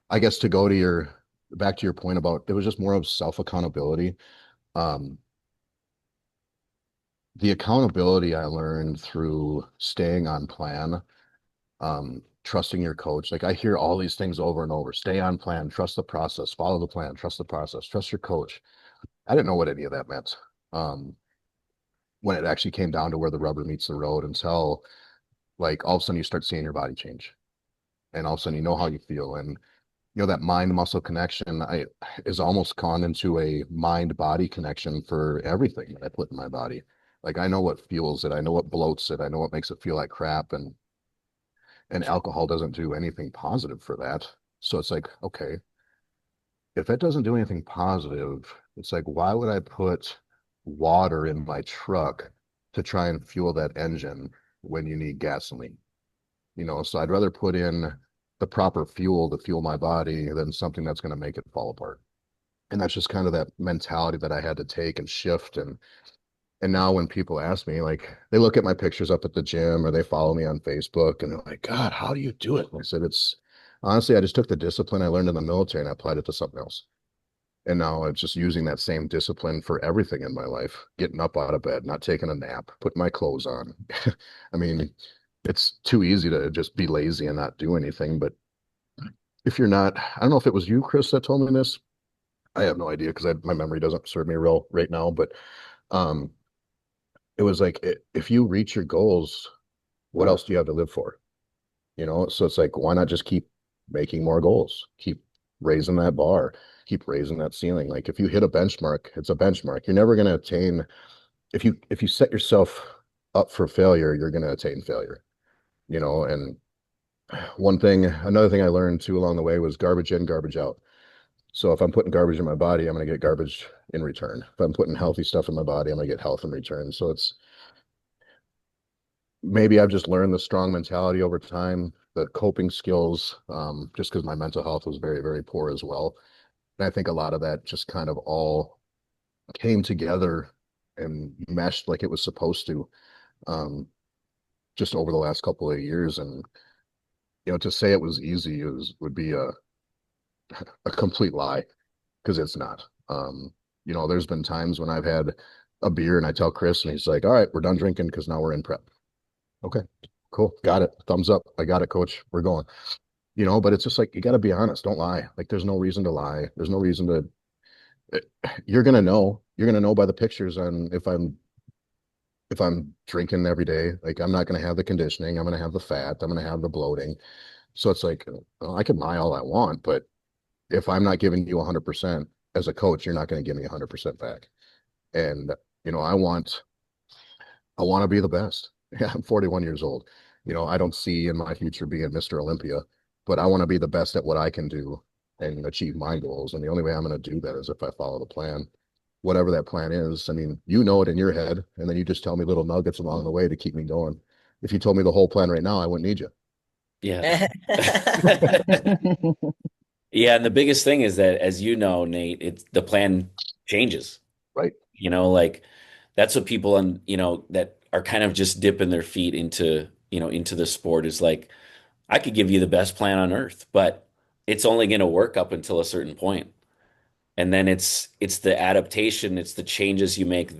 I guess to go to your back to your point about it was just more of self accountability. Um, the accountability I learned through staying on plan, trusting your coach. Like I hear all these things over and over: stay on plan, trust the process, follow the plan, trust the process, trust your coach. I didn't know what any of that meant. Um, when it actually came down to where the rubber meets the road until like all of a sudden you start seeing your body change and all of a sudden you know how you feel. And you know that mind muscle connection I is almost gone into a mind body connection for everything that I put in my body. Like I know what fuels it, I know what bloats it, I know what makes it feel like crap, and alcohol doesn't do anything positive for that. So it's like, okay, if it doesn't do anything positive, it's like, why would I put water in my truck to try and fuel that engine when you need gasoline? You know, so I'd rather put in the proper fuel to fuel my body than something that's going to make it fall apart. And that's just kind of that mentality that I had to take and shift. And now when people ask me, like they look at my pictures up at the gym or they follow me on Facebook and they're like, God, how do you do it? And I said, it's honestly, I just took the discipline I learned in the military and I applied it to something else. And now it's just using that same discipline for everything in my life, getting up out of bed, not taking a nap, putting my clothes on. I mean, it's too easy to just be lazy and not do anything. But if you're not, I don't know if it was you, Chris, that told me this. I have no idea because my memory doesn't serve me real right now. But um, it was like if you reach your goals, what else do you have to live for? You know, so it's like, why not just keep making more goals? Keep raising that bar, keep raising that ceiling. Like if you hit a benchmark, it's a benchmark. You're never going to attain if you set yourself up for failure, you're going to attain failure, you know. And another thing I learned too along the way was garbage in, garbage out. So if I'm putting garbage in my body, I'm going to get garbage in return. If I'm putting healthy stuff in my body, I'm going to get health in return. So it's maybe I've just learned the strong mentality over time, the coping skills, just because my mental health was very, very poor as well. And I think a lot of that just kind of all came together and meshed like it was supposed to, um, just over the last couple of years. And, you know, to say it was easy would be a complete lie because it's not. You know, there's been times when I've had a beer and I tell Chris and he's like, all right, we're done drinking because now we're in prep. Okay, cool. Got it. Thumbs up. I got it, coach. We're going. You know, but it's just like you got to be honest. Don't lie. Like there's no reason to lie. There's no reason to. You're gonna know. You're gonna know by the pictures on if I'm drinking every day. Like I'm not gonna have the conditioning. I'm gonna have the fat. I'm gonna have the bloating. So it's like well, I can lie all I want, but if I'm not giving you 100% as a coach, you're not going to give me 100% back. And you know, I want to be the best. Yeah, I'm 41 years old. You know, I don't see in my future being Mr. Olympia, but I want to be the best at what I can do and achieve my goals. And the only way I'm going to do that is if I follow the plan, whatever that plan is. I mean, you know it in your head, and then you just tell me little nuggets along the way to keep me going. If you told me the whole plan right now, I wouldn't need you. Yeah. Yeah, and the biggest thing is that, as you know, Nate, it's the plan changes. Right. You know, like that's what people on, that are kind of just dipping their feet into, into the sport is like, I could give you the best plan on earth, but it's only going to work up until a certain point. And then it's the adaptation, it's the changes you make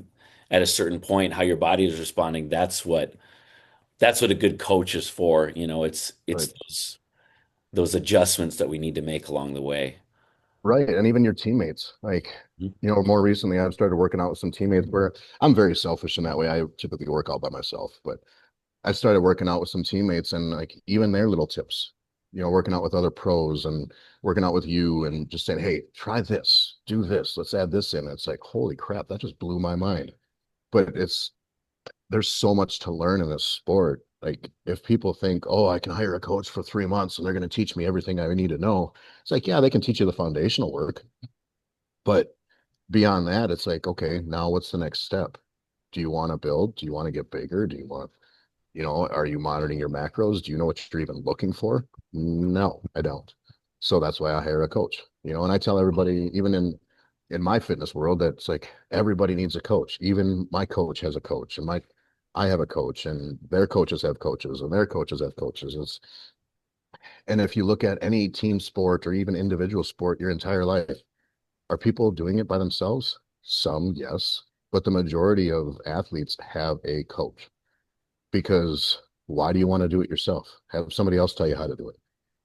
at a certain point, how your body is responding. That's what a good coach is for. It's Right. those adjustments that we need to make along the way. Right. And even your teammates, like, more recently I've started working out with some teammates where I'm very selfish in that way. I typically work out by myself, but I started working out with some teammates and like even their little tips, working out with other pros and working out with you and just saying, hey, try this, do this, let's add this in. It's like, holy crap, that just blew my mind. But there's so much to learn in this sport. Like if people think, oh, I can hire a coach for 3 months and they're going to teach me everything I need to know. It's like, yeah, they can teach you the foundational work, but beyond that, it's like, okay, now what's the next step? Do you want to build? Do you want to get bigger? Do you want, are you monitoring your macros? Do you know what you're even looking for? No, I don't. So that's why I hire a coach, and I tell everybody, even in my fitness world, that's like everybody needs a coach. Even my coach has a coach, and I have a coach, and their coaches have coaches, and their coaches have coaches. And if you look at any team sport or even individual sport your entire life, are people doing it by themselves? Some, yes, but the majority of athletes have a coach because why do you want to do it yourself? Have somebody else tell you how to do it.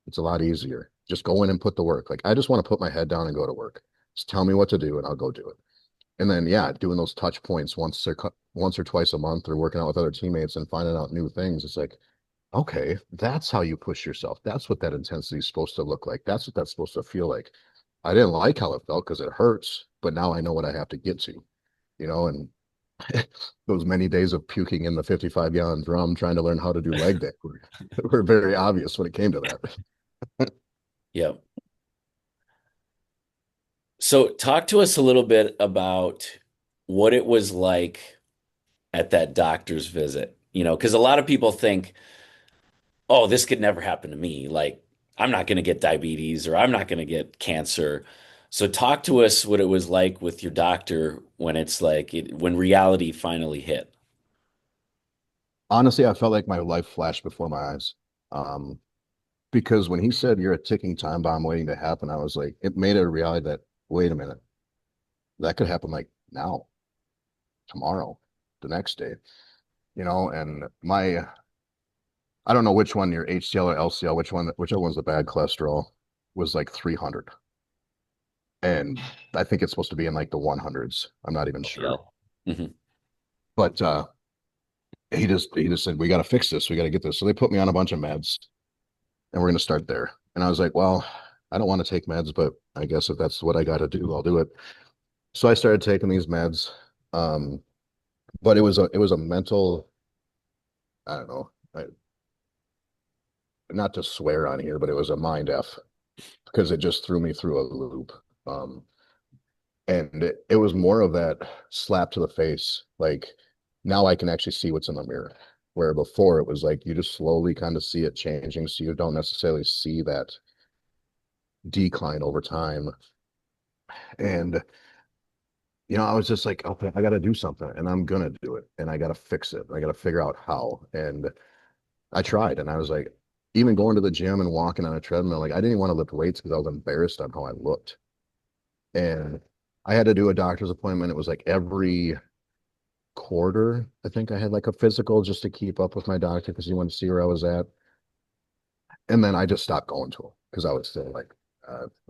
It's a lot easier. Just go in and put the work. Like I just want to put my head down and go to work. Just tell me what to do and I'll go do it. And then yeah, doing those touch points once or twice a month or working out with other teammates and finding out new things. It's like, okay, that's how you push yourself. That's what that intensity is supposed to look like. That's what that's supposed to feel like. I didn't like how it felt because it hurts, but now I know what I have to get to, and those many days of puking in the 55-gallon drum trying to learn how to do leg day were very obvious when it came to that. Yeah. So talk to us a little bit about what it was like at that doctor's visit, because a lot of people think, oh, this could never happen to me. Like, I'm not going to get diabetes or I'm not going to get cancer. So talk to us what it was like with your doctor when it's like when reality finally hit. Honestly, I felt like my life flashed before my eyes. Um, because when he said you're a ticking time bomb waiting to happen, I was like, it made it a reality that, wait a minute, that could happen like now, tomorrow, the next day, and I don't know which one, your HCL or LCL, whichever one's the bad cholesterol was like 300. And I think it's supposed to be in like the 100s. I'm not even sure. Hmm. But he just said, we got to fix this. We got to get this. So they put me on a bunch of meds and we're going to start there. And I was like, well, I don't want to take meds, but I guess if that's what I got to do, I'll do it. So I started taking these meds. Um, but it was a mental, I don't know, not to swear on here, but it was a mind F because it just threw me through a loop. Um, and it was more of that slap to the face. Like now I can actually see what's in the mirror. Where before it was like you just slowly kind of see it changing, so you don't necessarily see that decline over time. And I was just like, okay, I got to do something, and I'm gonna do it, and I got to fix it. I got to figure out how. And I tried, and I was like, even going to the gym and walking on a treadmill, like I didn't even want to lift weights because I was embarrassed on how I looked. And I had to do a doctor's appointment. It was like every quarter. I think I had like a physical just to keep up with my doctor because he wanted to see where I was at. And then I just stopped going to him because I was still like,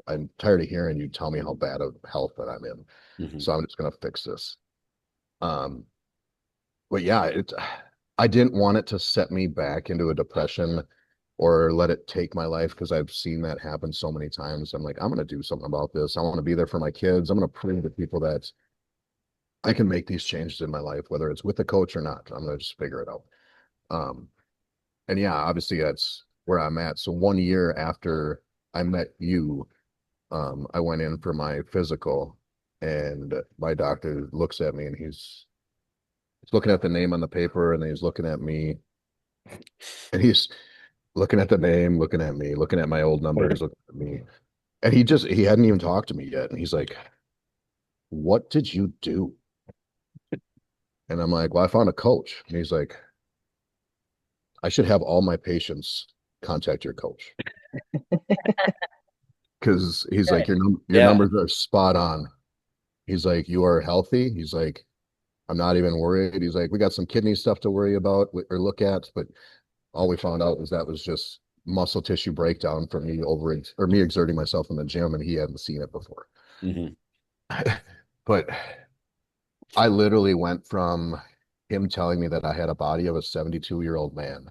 I'm tired of hearing you tell me how bad of health that I'm in. Hmm. So I'm just gonna fix this. Um, but yeah, I didn't want it to set me back into a depression or let it take my life because I've seen that happen so many times. I'm like, I'm gonna do something about this. I want to be there for my kids. I'm gonna prove to people that I can make these changes in my life, whether it's with a coach or not. I'm gonna just figure it out. Um, and yeah, obviously that's where I'm at. So 1 year after I met you, I went in for my physical, and my doctor looks at me and he's looking at the name on the paper, and he's looking at me, and he's looking at the name, looking at me, looking at my old numbers, looking at me, and he hadn't even talked to me yet, and he's like, "What did you do?" And I'm like, "Well, I found a coach," and he's like, I should have all my patients contact your coach because he's like, your Yeah. numbers are spot on. He's like, you are healthy. He's like, I'm not even worried. He's like, we got some kidney stuff to worry about or look at, but all we found out was that was just muscle tissue breakdown for me or me exerting myself in the gym, and he hadn't seen it before. Hmm. But I literally went from him telling me that I had a body of a 72-year-old man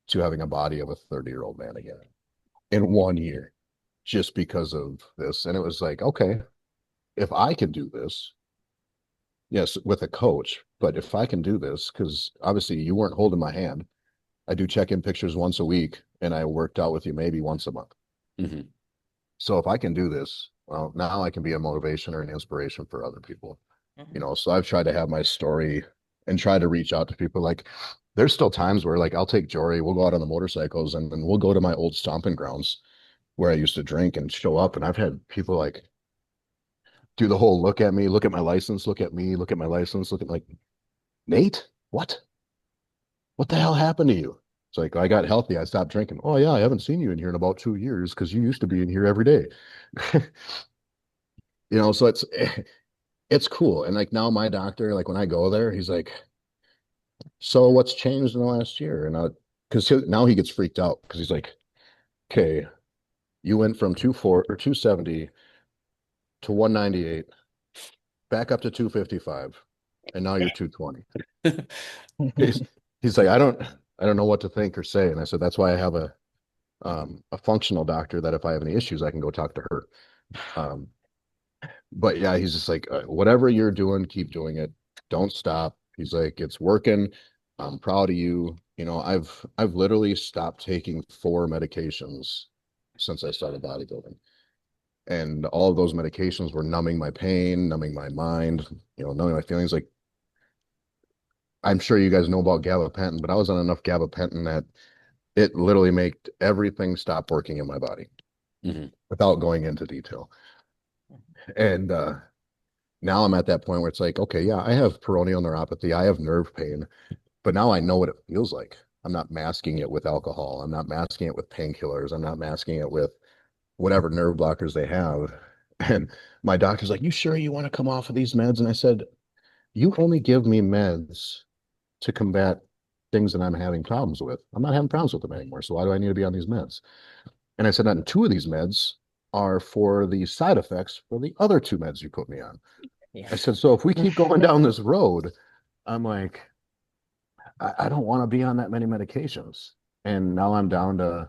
to having a body of a 30-year-old man again in 1 year, just because of this. And it was like, okay, if I can do this, yes, with a coach, but if I can do this, because obviously you weren't holding my hand. I do check-in pictures once a week, and I worked out with you maybe once a month. Hmm. So if I can do this, well, now I can be a motivation or an inspiration for other people. Mhm. So I've tried to have my story and try to reach out to people. Like, there's still times where, like, I'll take Jory, we'll go out on the motorcycles, and then we'll go to my old stomping grounds where I used to drink and show up. And I've had people like do the whole look at me, look at my license, look at me, look at my license, look at like, Nate, what the hell happened to you? It's like, I got healthy. I stopped drinking. Oh yeah, I haven't seen you in here in about 2 years because you used to be in here every day. So it's cool. And like now my doctor, like when I go there, he's like, so what's changed in the last year? And because now he gets freaked out because he's like, okay, you went from 24 or 270 to 198, back up to 255, and now you're 220. He's, he's like, I don't know what to think or say. And I said, that's why I have a functional doctor that if I have any issues, I can go talk to her. Um, but yeah, he's just like, whatever you're doing, keep doing it. Don't stop. He's like, it's working. I'm proud of you. I've literally stopped taking 4 medications since I started bodybuilding. And all of those medications were numbing my pain, numbing my mind, numbing my feelings. Like, I'm sure you guys know about gabapentin, but I was on enough gabapentin that it literally made everything stop working in my body Hmm. without going into detail. And now I'm at that point where it's like, okay, yeah, I have peroneal neuropathy, I have nerve pain, but now I know what it feels like. I'm not masking it with alcohol. I'm not masking it with painkillers. I'm not masking it with whatever nerve blockers they have. And my doctor's like, you sure you want to come off of these meds? And I said, you only give me meds to combat things that I'm having problems with. I'm not having problems with them anymore. So why do I need to be on these meds? And I said, and 2 of these meds are for the side effects for the other 2 meds you put me on. Yeah. I said, so if we keep going down this road, I'm like, I don't want to be on that many medications. And now I'm down to,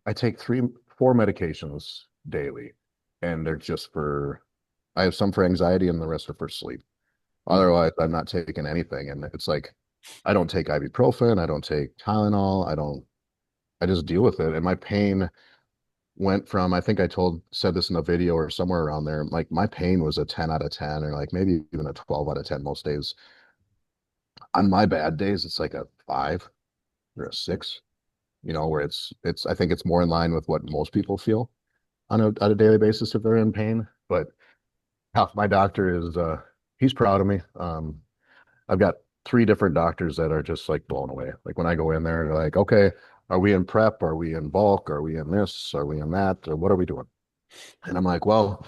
I take 4 medications daily. And they're just I have some for anxiety and the rest are for sleep. Otherwise, I'm not taking anything. And it's like, I don't take ibuprofen. I don't take Tylenol. I just deal with it. And my pain went from, I think said this in a video or somewhere around there. Like my pain was a 10 out of 10 or like maybe even a 12 out of 10 most days. On my bad days, it's like a 5 or a 6, where I think it's more in line with what most people feel on a daily basis if they're in pain. But half my doctor is, he's proud of me. I've got 3 different doctors that are just like blown away. Like when I go in there, they're like, okay, are we in prep? Are we in bulk? Are we in this? Are we in that? Or what are we doing? And I'm like, well,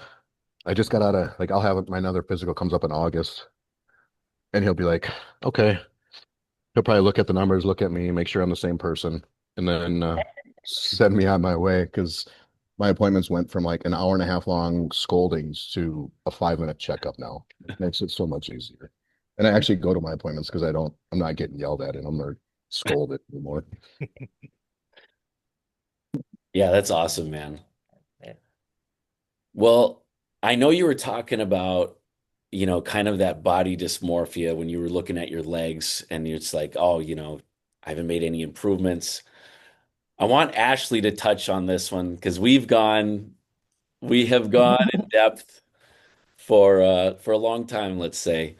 I just got out of like, I'll have my another physical comes up in August. And he'll be like, okay, he'll probably look at the numbers, look at me, make sure I'm the same person, and then send me on my way. Because my appointments went from like an hour and a half long scoldings to a 5-minute checkup now. It makes it so much easier. And I actually go to my appointments because I'm not getting yelled at and I'm not scolded anymore. Yeah, that's awesome, man. Yeah. Well, I know you were talking about, kind of that body dysmorphia when you were looking at your legs and it's like, oh, I haven't made any improvements. I want Ashley to touch on this one because we have gone in depth for a long time, let's say,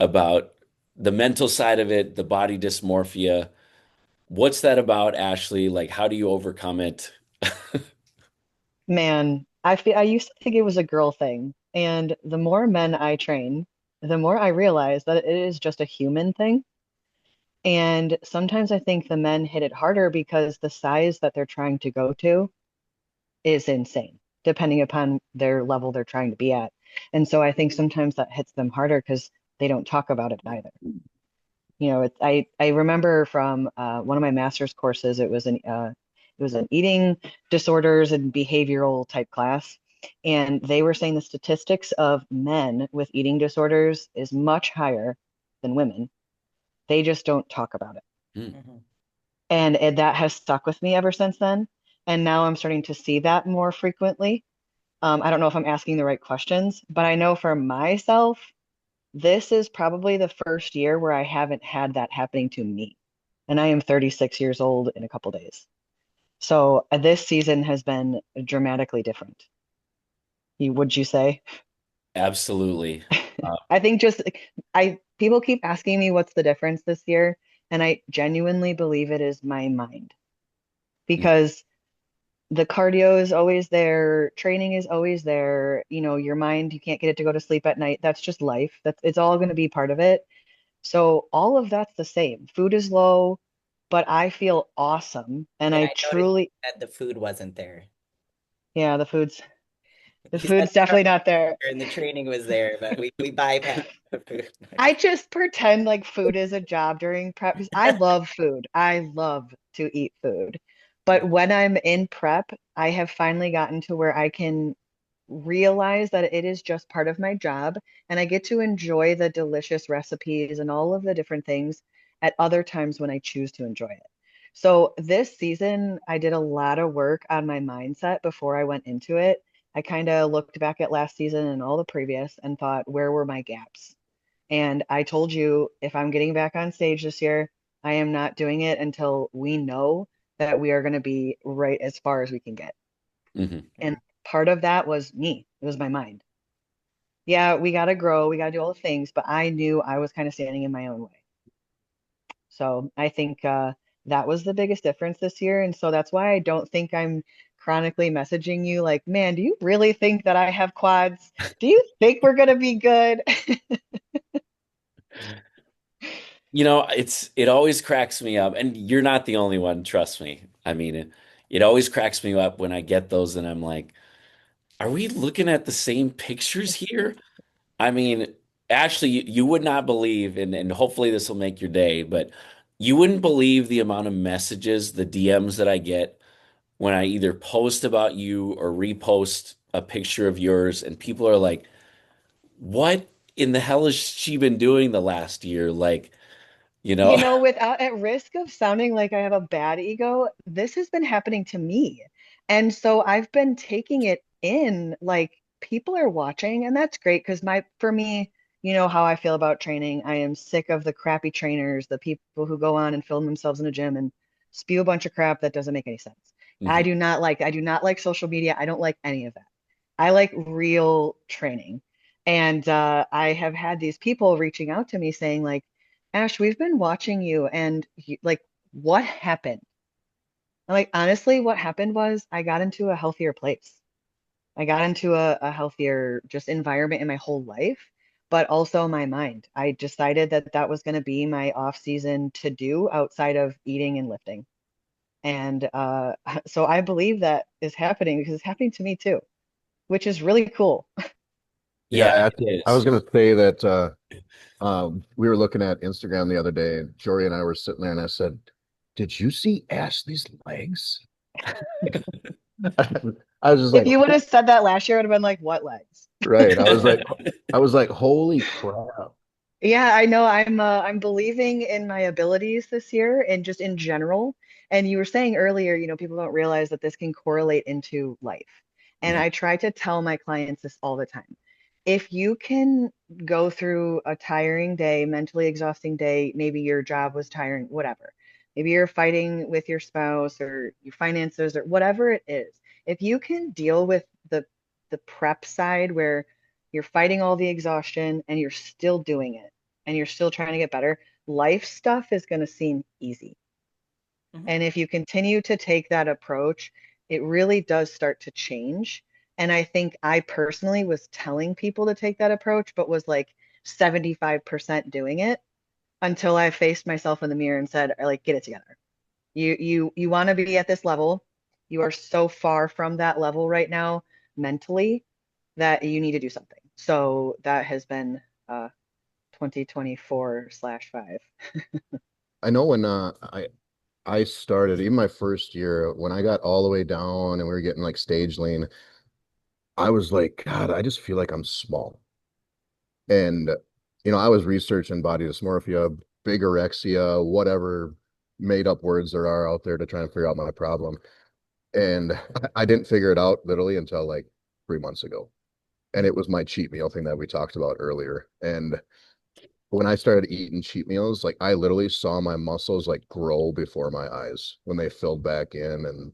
about the mental side of it, the body dysmorphia. What's that about, Ashley? Like, how do you overcome it? Man, I used to think it was a girl thing, and the more men I train, the more I realize that it is just a human thing. And sometimes I think the men hit it harder because the size that they're trying to go to is insane, depending upon their level they're trying to be at. And so I think sometimes that hits them harder because they don't talk about it either. I remember from one of my master's courses, it was an eating disorders and behavioral type class, and they were saying the statistics of men with eating disorders is much higher than women. They just don't talk about it. Mm. Mhm. And that has stuck with me ever since then. And now I'm starting to see that more frequently. I don't know if I'm asking the right questions, but I know for myself, this is probably the first year where I haven't had that happening to me. And I am 36 years old in a couple days. So this season has been dramatically different. Would you say? Absolutely. Uh, I think just I people keep asking me what's the difference this year, and I genuinely believe it is my mind because the cardio is always there, training is always there, your mind, you can't get it to go to sleep at night. That's just life. It's all going to be part of it. So all of that's the same. Food is low, but I feel awesome. And Yeah, I I noticed truly, that the food wasn't there. yeah, the You said food's the definitely cardio not there. and the training was there, but we bypassed the food. I just pretend like food is a job during prep because I love food. I love to eat food. But when I'm in prep, I have finally gotten to where I can realize that it is just part of my job and I get to enjoy the delicious recipes and all of the different things at other times when I choose to enjoy it. So this season, I did a lot of work on my mindset before I went into it. I kind of looked back at last season and all the previous and thought, where were my gaps? And I told you, if I'm getting back on stage this year, I am not doing it until we know that we are going to be right as far as we can get. mhm. And part of that was me, it was my mind. Yeah, we got to grow, we got to do all the things, but I knew I was kind of standing in my own way. So I think that was the biggest difference this year. And so that's why I don't think I'm chronically messaging you like, man, do you really think that I have quads? Do you think we're going to be good? It always cracks me up, and you're not the only one, trust me. I mean, it always cracks me up when I get those and I'm like, are we looking at the same pictures here? I mean, Ashley, you would not believe, and hopefully this will make your day, but you wouldn't believe the amount of messages, the DMs that I get when I either post about you or repost a picture of yours, and people are like, what in the hell has she been doing the last year? Like, you know, Without at risk of sounding like I have a bad ego, this has been happening to me. And so I've been taking it in like people are watching, and that's great because for me, you know how I feel about training. I am sick of the crappy trainers, the people who go on and film themselves in a gym and spew a bunch of crap that doesn't make any sense. Mhm. I do not like social media. I don't like any of that. I like real training. And I have had these people reaching out to me saying like, Ash, we've been watching you and like, what happened? I'm like, honestly, what happened was I got into a healthier place. I got into a healthier just environment in my whole life, but also my mind. I decided that that was going to be my off season to do outside of eating and lifting. And so I believe that is happening because it's happening to me too, which is really cool. Yeah, Yeah, it I was is. gonna say that we were looking at Instagram the other day, and Jory and I were sitting there, and I said, "Did you see Ashley's legs?" I was just If like, you would have said that last year, I would have been like, what legs? right. I was like, holy crap. Yeah, I know. I'm believing in my abilities this year and just in general. And you were saying earlier, people don't realize that this can correlate into life. And Mhm. I try to tell my clients this all the time. If you can go through a tiring day, mentally exhausting day, maybe your job was tiring, whatever. Maybe you're fighting with your spouse or your finances or whatever it is. If you can deal with the prep side where you're fighting all the exhaustion and you're still doing it and you're still trying to get better, life stuff is going to seem easy. Mhm. And if you continue to take that approach, it really does start to change. And I think I personally was telling people to take that approach, but was like 75% doing it until I faced myself in the mirror and said, like, get it together. You want to be at this level. You are so far from that level right now mentally that you need to do something. So that has been uh, 2024/5. I know when I started, even my first year, when I got all the way down and we were getting like stage lean, I was like, God, I just feel like I'm small. And I was researching body dysmorphia, bigorexia, whatever made up words there are out there to try and figure out my problem. And I didn't figure it out literally until like 3 months ago. And it was my cheat meal thing that we talked about earlier. And when I started eating cheat meals, like I literally saw my muscles like grow before my eyes when they filled back in and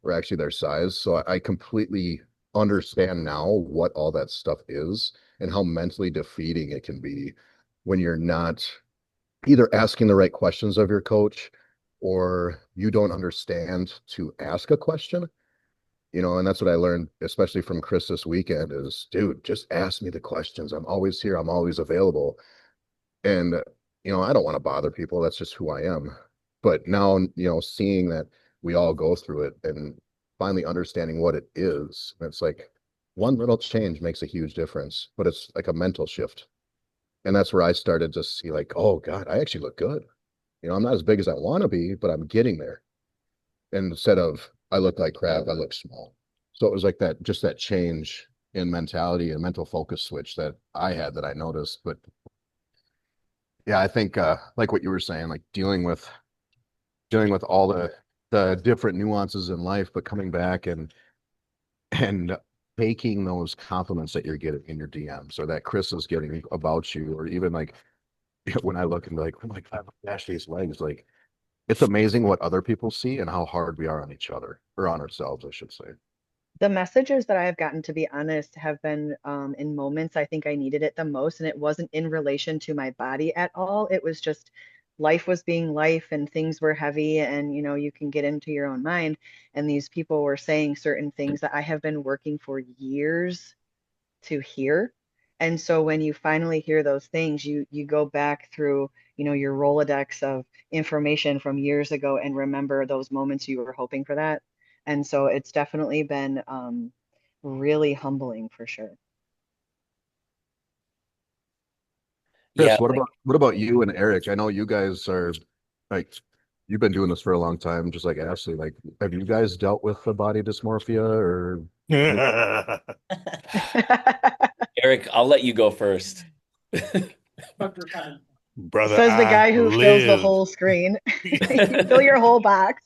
were actually their size. So I completely understand now what all that stuff is and how mentally defeating it can be when you're not either asking the right questions of your coach or you don't understand to ask a question. And that's what I learned, especially from Chris this weekend is, dude, just ask me the questions. I'm always here. I'm always available. And, I don't want to bother people. That's just who I am. But now, seeing that we all go through it and finally understanding what it is, it's like one little change makes a huge difference, but it's like a mental shift. And that's where I started to see like, oh God, I actually look good. I'm not as big as I want to be, but I'm getting there. And instead of I look like crap, I look small. So it was like that, just that change in mentality and mental focus switch that I had that I noticed. But yeah, I think like what you were saying, like dealing with all the different nuances in life, but coming back and taking those compliments that you're getting in your DMs or that Chris is getting about you, or even like when I look and be like, oh my God, Ashley's legs, like it's amazing what other people see and how hard we are on each other or on ourselves, I should say. The messages that I have gotten, to be honest, have been in moments I think I needed it the most. And it wasn't in relation to my body at all. It was just life was being life and things were heavy. And, you can get into your own mind. And these people were saying certain things that I have been working for years to hear. And so when you finally hear those things, you go back through, your Rolodex of information from years ago and remember those moments you were hoping for that. And so it's definitely been really humbling for sure. Yeah, Chris, what about you and Eric? I know you guys are like you've been doing this for a long time, just like Ashley. Like, have you guys dealt with the body dysmorphia or Eric, I'll let you go first. Brother, Says the I guy who fills the live. whole screen. You fill your whole box.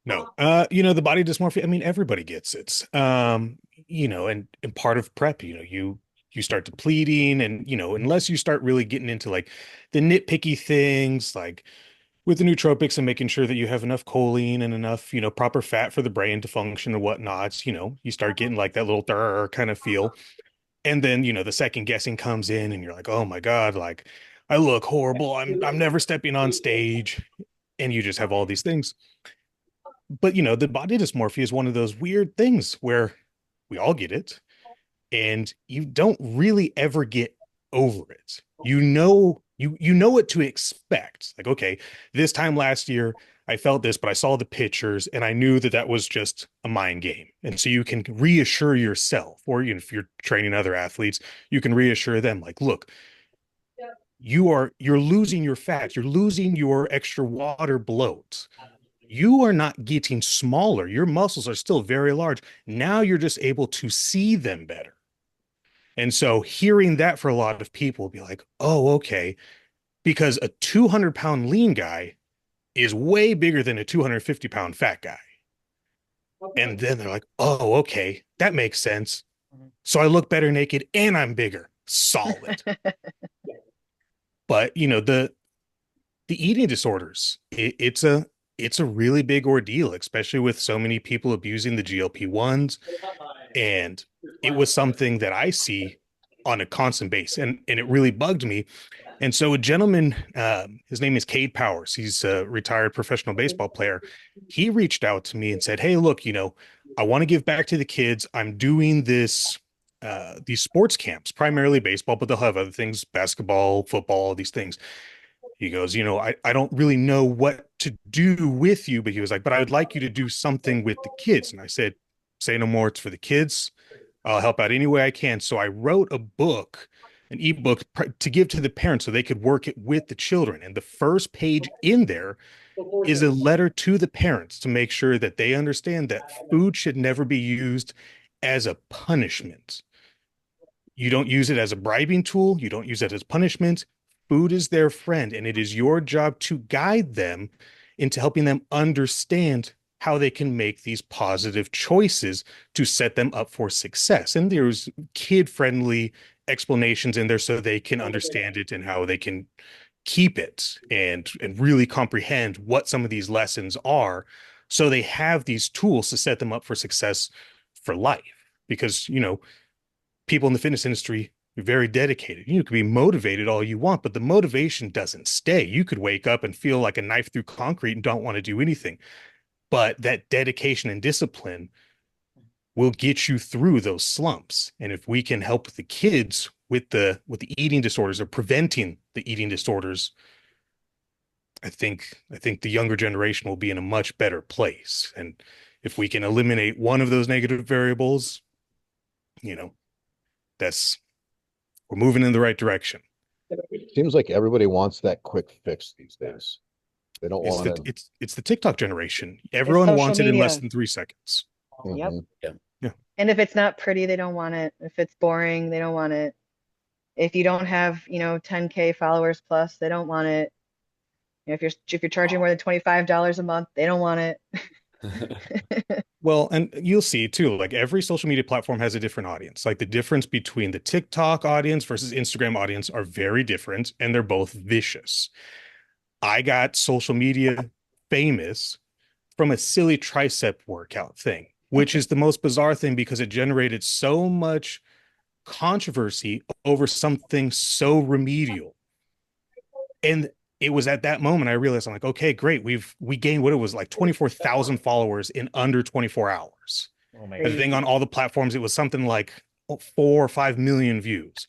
No, the body dysmorphia, I mean, everybody gets it. And part of prep, you start depleting and, unless you start really getting into like the nitpicky things, like with the nootropics and making sure that you have enough choline and enough, proper fat for the brain to function and whatnot, you start getting like that little kind of feel. And then, the second guessing comes in and you're like, oh my God, like I look horrible. I'm never stepping on stage. And you just have all these things. But the body dysmorphia is one of those weird things where we all get it and you don't really ever get over it. You know what to expect. Like, okay, this time last year I felt this, but I saw the pictures and I knew that that was just a mind game. And so you can reassure yourself, or if you're training other athletes, you can reassure them like, look, you're losing your fat, you're losing your extra water bloat. You are not getting smaller. Your muscles are still very large. Now you're just able to see them better. And so hearing that for a lot of people will be like, oh, okay, because a 200-pound lean guy is way bigger than a 250-pound fat guy. And then they're like, oh, okay, that makes sense. So I look better naked and I'm bigger. Solid. But the eating disorders, it's a really big ordeal, especially with so many people abusing the GLP-1s. And it was something that I see on a constant base, and it really bugged me. And so a gentleman, his name is Cade Powers. He's a retired professional baseball player. He reached out to me and said, "Hey, look, I want to give back to the kids. I'm doing these sports camps, primarily baseball, but they'll have other things, basketball, football, these things." He goes, I don't really know what to do with you, but he was like, but I would like you to do something with the kids. And I said, say no more. It's for the kids. I'll help out any way I can. So I wrote a book, an ebook to give to the parents so they could work it with the children. And the first page in there is a letter to the parents to make sure that they understand that food should never be used as a punishment. You don't use it as a bribing tool. You don't use it as punishment. Food is their friend, and it is your job to guide them into helping them understand how they can make these positive choices to set them up for success. And there's kid-friendly explanations in there so they can understand it and how they can keep it and really comprehend what some of these lessons are so they have these tools to set them up for success for life. Because, people in the fitness industry are very dedicated. You can be motivated all you want, but the motivation doesn't stay. You could wake up and feel like a knife through concrete and don't want to do anything. But that dedication and discipline will get you through those slumps. And if we can help the kids with the eating disorders or preventing the eating disorders, I think the younger generation will be in a much better place. And if we can eliminate one of those negative variables, you know, that's we're moving in the right direction. Seems like everybody wants that quick fix these days. They don't It's want the to. it's the TikTok generation. It's Everyone social wants it in less media. than 3 seconds. Yep. Yeah. Yeah. And if it's not pretty, they don't want it. If it's boring, they don't want it. If you don't have, 10K followers plus, they don't want it. If you're charging more than $25 a month, they don't want it. Well, and you'll see too, like every social media platform has a different audience. Like the difference between the TikTok audience versus Instagram audience are very different, and they're both vicious. I got social media famous from a silly tricep workout thing, which is the most bizarre thing because it generated so much controversy over something so remedial. And it was at that moment I realized I'm like, okay, great. We gained what it was like 24,000 followers in under 24 hours. Oh my The God. thing on all the platforms, it was something like 4 or 5 million views.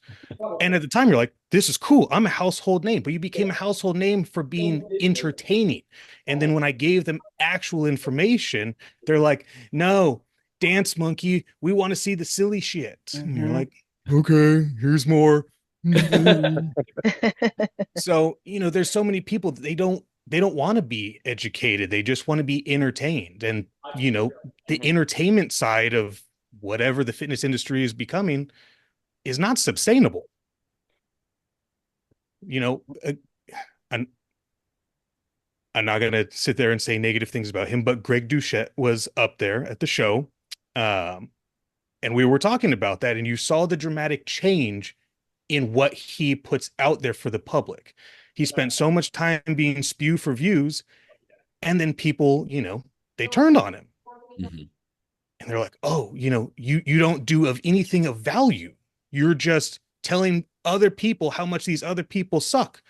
And at the time, you're like, this is cool. I'm a household name, but you became a household name for being entertaining. And then when I gave them actual information, they're like, no, dance monkey, we want to see the silly shit. And you're Mhm. like, okay, here's more. So, there's so many people that they don't want to be educated. They just want to be entertained. And, the entertainment side of whatever the fitness industry is becoming is not sustainable. You know, uh, I'm, I'm not going to sit there and say negative things about him, but Greg Doucette was up there at the show. Um, and we were talking about that, and you saw the dramatic change in what he puts out there for the public. He spent so much time being spew for views, and then people, they turned on him. Mhm. And they're like, oh, you don't do of anything of value. You're just telling other people how much these other people suck.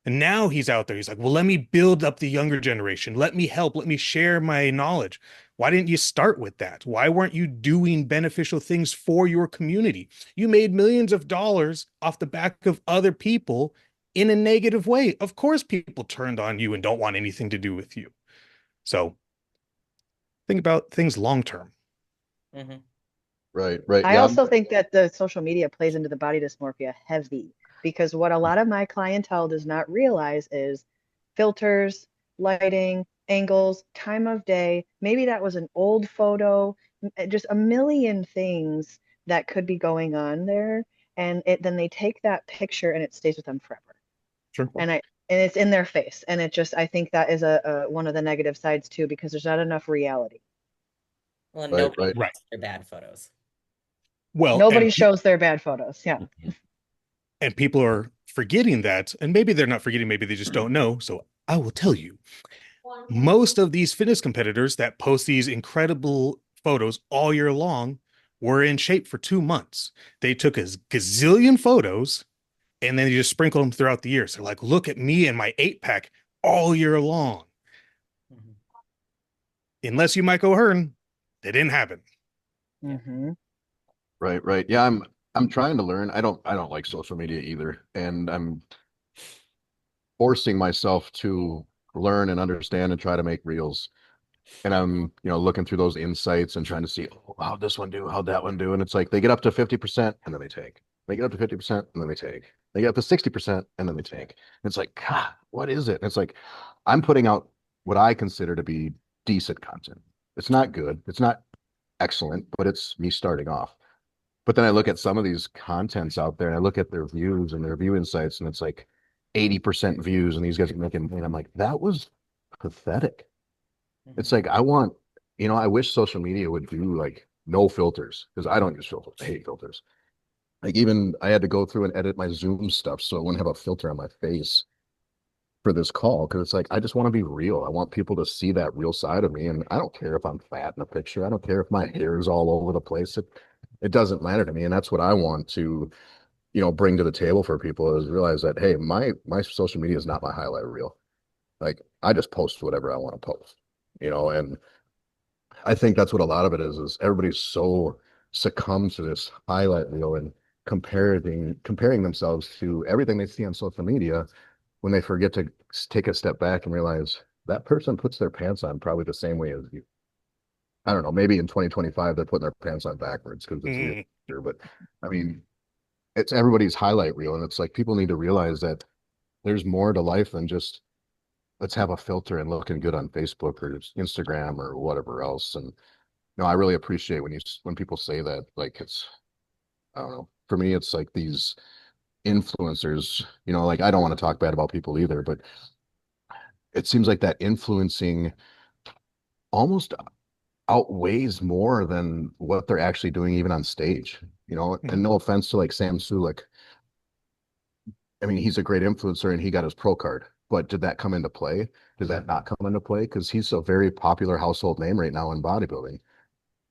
And now he's out there. He's like, well, let me build up the younger generation. Let me help. Let me share my knowledge. Why didn't you start with that? Why weren't you doing beneficial things for your community? You made millions of dollars off the back of other people in a negative way. Of course, people turned on you and don't want anything to do with you. So think about things long term. Mhm. Right, right. I Yeah, also think that the social media plays into the body dysmorphia heavy because what a lot of my clientele does not realize is filters, lighting, angles, time of day. Maybe that was an old photo, just a million things that could be going on there. And then they take that picture and it stays with them forever. Sure. And it's in their face. And I think that is a one of the negative sides too, because there's not enough reality. Well, and right, nobody right. Right. posts their bad photos. Well, Nobody shows their bad photos. Yeah. and people are forgetting that, and maybe they're not forgetting, maybe they just don't know. So I will tell you, most of these fitness competitors that post these incredible photos all year long were in shape for 2 months. They took a gazillion photos and then they just sprinkled them throughout the year. So like, look at me and my 8 pack all year long. Mhm. Unless you Mike O'Hearn, that didn't happen. Mm-hmm. Right, right. Yeah, I'm trying to learn. I don't like social media either, and I'm forcing myself to learn and understand and try to make reels. and I'm, looking through those insights and trying to see, oh, how'd this one do? How'd that one do? And it's like they get up to 50% and then they take. They get up to 50% and then they take. They get up to 60% and then they take. And it's like, God, what is it? And it's like I'm putting out what I consider to be decent content. It's not good. It's not excellent, but it's me starting off. But then I look at some of these contents out there and I look at their views and their view insights, and it's like 80% views, and these guys are making, and I'm like, that was pathetic. It's Mhm. like I want, I wish social media would do like no filters, because I don't use filters. I hate filters. Like even I had to go through and edit my Zoom stuff so it wouldn't have a filter on my face for this call, because it's like I just want to be real. I want people to see that real side of me, and I don't care if I'm fat in a picture. I don't care if my hair is all over the place. It doesn't matter to me, and that's what I want to, bring to the table for people, is realize that, hey, my social media is not my highlight reel. Like I just post whatever I want to post, and I think that's what a lot of it is everybody's so succumbed to this highlight reel and comparing themselves to everything they see on social media, when they forget to take a step back and realize that person puts their pants on probably the same way as you. I don't know, maybe in 2025 they're putting their pants on backwards because it's weird, Mm. but I mean, it's everybody's highlight reel, and it's like people need to realize that there's more to life than just let's have a filter and looking good on Facebook or Instagram or whatever else. And no, I really appreciate when people say that. Like it's, I don't know. For me, it's like these influencers. Like I don't want to talk bad about people either, but it seems like that influencing almost outweighs more than what they're actually doing, even on stage. And no offense to like Sam Sulek. I mean, he's a great influencer and he got his pro card. But did that come into play? Did that not come into play? Because he's a very popular household name right now in bodybuilding.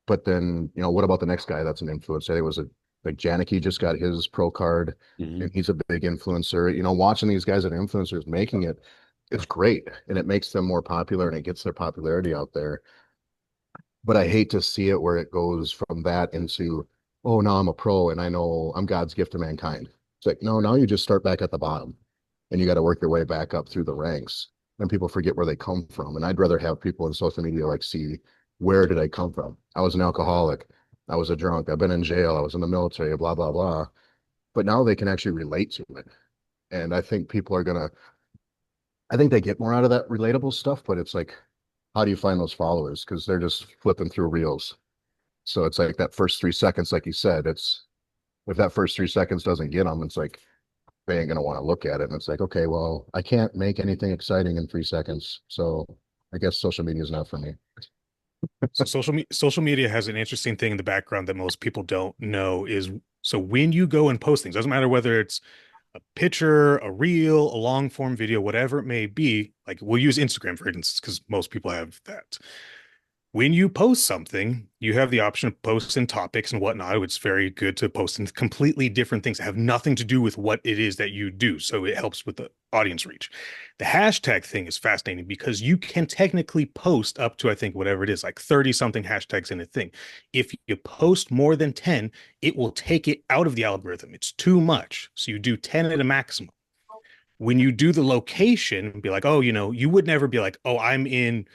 But then, what about the next guy that's an influencer? It was like Janicki just got his pro card, Hmm. and he's a big influencer. Watching these guys that are influencers making it, it's great, and it makes them more popular and it gets their popularity out there. But I hate to see it where it goes from that into, oh, now I'm a pro and I know I'm God's gift to mankind. It's like, no, now you just start back at the bottom and you got to work your way back up through the ranks. And people forget where they come from. And I'd rather have people in social media like see, where did I come from? I was an alcoholic. I was a drunk. I've been in jail. I was in the military, blah, blah, blah. But now they can actually relate to it. And I think people are going to, I think they get more out of that relatable stuff, but it's like, how do you find those followers? Because they're just flipping through reels. So it's like that first 3 seconds, like you said, it's if that first 3 seconds doesn't get them, it's like they ain't gonna want to look at it. And it's like, okay, well, I can't make anything exciting in 3 seconds. So I guess social media is not for me. So social media has an interesting thing in the background that most people don't know is so when you go and post things, doesn't matter whether it's a picture, a reel, a long form video, whatever it may be. Like we'll use Instagram for instance, because most people have that. When you post something, you have the option of posting topics and whatnot. It's very good to post in completely different things that have nothing to do with what it is that you do. So it helps with the audience reach. The hashtag thing is fascinating because you can technically post up to, I think, whatever it is, like 30 something hashtags in a thing. If you post more than 10, it will take it out of the algorithm. It's too much. So you do 10 at a maximum. When you do the location, be like, oh, you would never be like, oh, I'm in,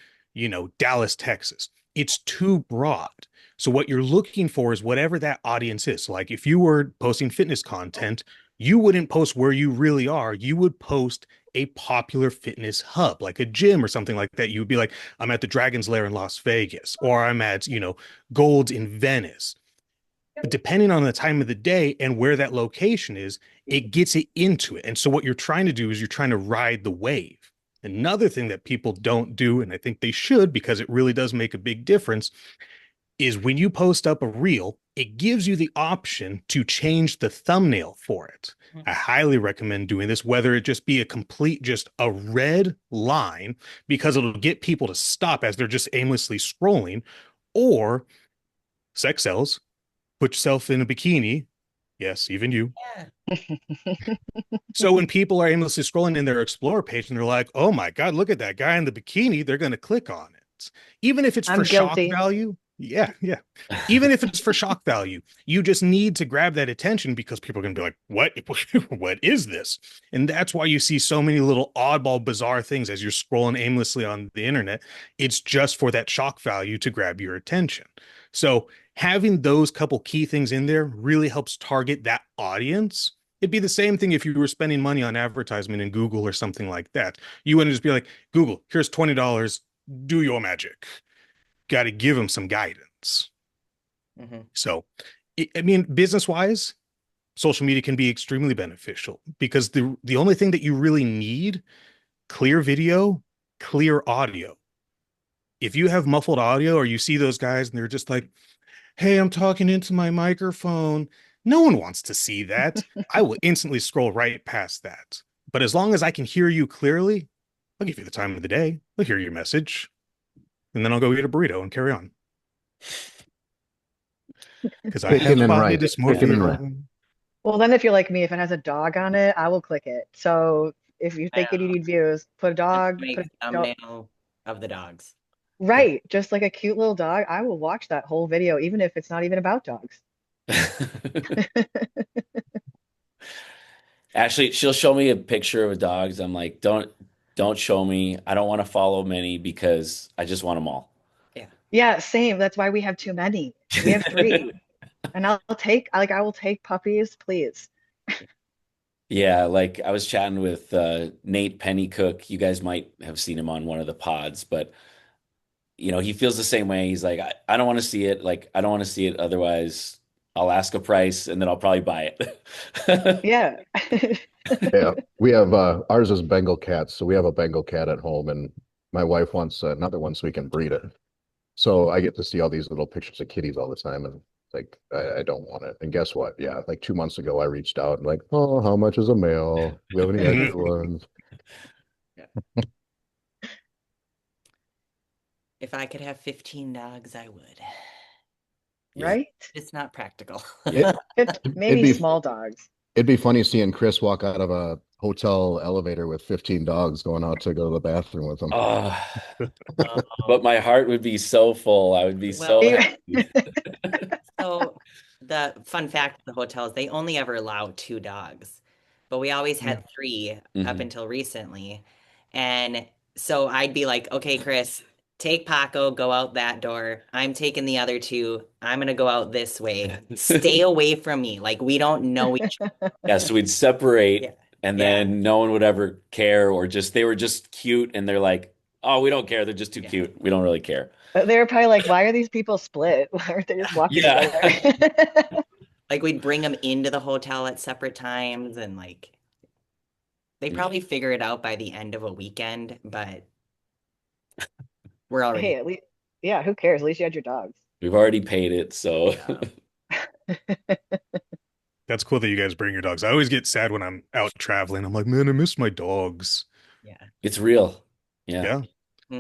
Dallas, Texas. It's too broad. So what you're looking for is whatever that audience is. So like if you were posting fitness content, you wouldn't post where you really are. You would post a popular fitness hub, like a gym or something like that. You would be like, I'm at the Dragon's Lair in Las Vegas, or I'm at, Gold's in Venice. But depending on the time of the day and where that location is, it gets it into it. And so what you're trying to do is you're trying to ride the wave. Another thing that people don't do, and I think they should because it really does make a big difference, is when you post up a reel, it gives you the option to change the thumbnail for it. I highly recommend doing this, whether it just be just a red line, because it'll get people to stop as they're just aimlessly scrolling, or sex sells, put yourself in a bikini. Yes, even you. Yeah. So when people are aimlessly scrolling in their Explore page and they're like, oh my God, look at that guy in the bikini, they're going to click on it. Even if it's for I'm shock guilty. value. Yeah, yeah. Even if it's for shock value, you just need to grab that attention because people are going to be like, "What? What is this?" And that's why you see so many little oddball, bizarre things as you're scrolling aimlessly on the internet. It's just for that shock value to grab your attention. So having those couple key things in there really helps target that audience. It'd be the same thing if you were spending money on advertisement in Google or something like that. You wouldn't just be like, "Google, here's $20, do your magic." Got to give them some guidance. Hmm. So, I mean, business wise, social media can be extremely beneficial because the only thing that you really need, clear video, clear audio. If you have muffled audio or you see those guys and they're just like, "Hey, I'm talking into my microphone." No one wants to see that. I will instantly scroll right past that. But as long as I can hear you clearly, I'll give you the time of the day. I'll hear your message, and then I'll go eat a burrito and carry on. Because I Kicking have and body right, kicking and right. dysmorphia. Well, then if you're like me, if it has a dog on it, I will click it. So if you're I thinking you know. need views, Just put make a a dog, thumbnail of the dogs. right, just like a cute little dog. I will watch that whole video, even if it's not even about dogs. Actually, she'll show me a picture of dogs. I'm like, don't show me. I don't want to follow many because I just want them all. Yeah. Yeah, same. That's why we have too many. We have three. And I will take puppies, please. Yeah, like I was chatting with Nate Pennycook. You guys might have seen him on one of the pods, but he feels the same way. He's like, I don't want to see it. Like, I don't want to see it. Otherwise, I'll ask a price and then I'll probably buy it. Yeah. Yeah, we have ours is Bengal cats, so we have a Bengal cat at home, and my wife wants another one so we can breed it. So I get to see all these little pictures of kitties all the time, and like I don't want it. And guess what? Yeah, like 2 months ago, I reached out and like, oh, how much is a male? We have any extra ones? Yeah. If I could have 15 dogs, I would. Yeah. Right? It's not practical. It it'd Maybe be small dogs. it'd be funny seeing Chris walk out of a hotel elevator with 15 dogs going out to go to the bathroom with him. Oh, Oh, but my heart would be so full. I would be so well, happy. so the fun fact of the hotels, they only ever allow two dogs, but we always Yeah. had three up Mhm. until recently. And so I'd be like, okay, Chris, take Paco, go out that door. I'm taking the other two. I'm gonna go out this way. Stay away from me. Like we don't know each Yeah, so we'd other. Yeah. separate and Yeah. then no one would ever care or just they were just cute and they're like, "Oh, we don't care. They're just too Yeah. cute. We don't really care." They were probably like, why are these people split? Why aren't they just walking together? Yeah. Like we'd bring them into the hotel at separate times and like they probably figure it out by the end of a weekend, but we're Hey, already, at least, yeah, who cares? At least you had your dogs. We've already paid it, so yeah. That's cool that you guys bring your dogs. I always get sad when I'm out traveling. I'm like, man, I miss my dogs. Yeah. it's real. Yeah. Yeah.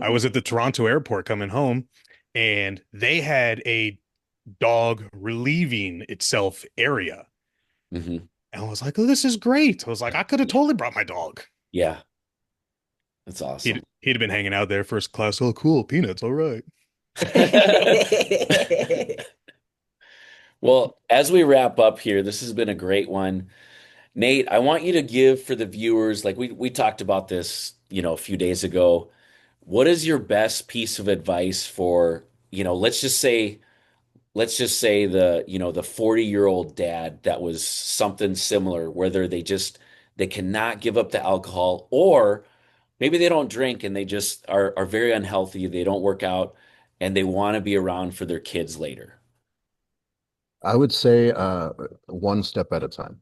I Hmm. was at the Toronto airport coming home and they had a dog relieving itself area. Hmm. And I was like, oh, this is great. I was like, I could have totally brought my dog. Yeah. That's awesome. He'd have been hanging out there first class. Oh, cool. Peanuts. All right. Well, as we wrap up here, this has been a great one. Nate, I want you to give for the viewers, like we talked about this, a few days ago. What is your best piece of advice for, let's just say the 40-year-old dad that was something similar, whether they cannot give up the alcohol, or maybe they don't drink and they just are very unhealthy, they don't work out, and they want to be around for their kids later. I would say one step at a time.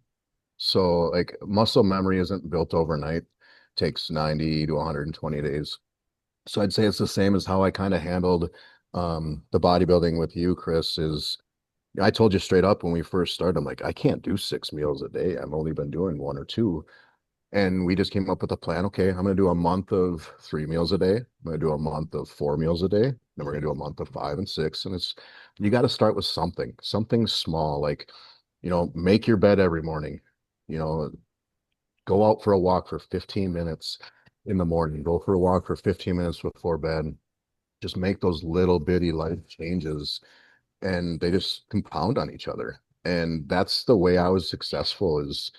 So like muscle memory isn't built overnight. Takes 90 to 120 days. So I'd say it's the same as how I kind of handled the bodybuilding with you, Chris, is I told you straight up when we first started, I'm like, I can't do 6 meals a day. I've only been doing one or two. And we just came up with a plan. Okay, I'm going to do a month of 3 meals a day. I'm going to do a month of 4 meals a day. Then we're going to do a month of 5 and 6. And you got to start with something small, like, make your bed every morning, you know, go out for a walk for 15 minutes in the morning, go for a walk for 15 minutes before bed. just make those little bitty life changes and they just compound on each other. And that's the way I was successful is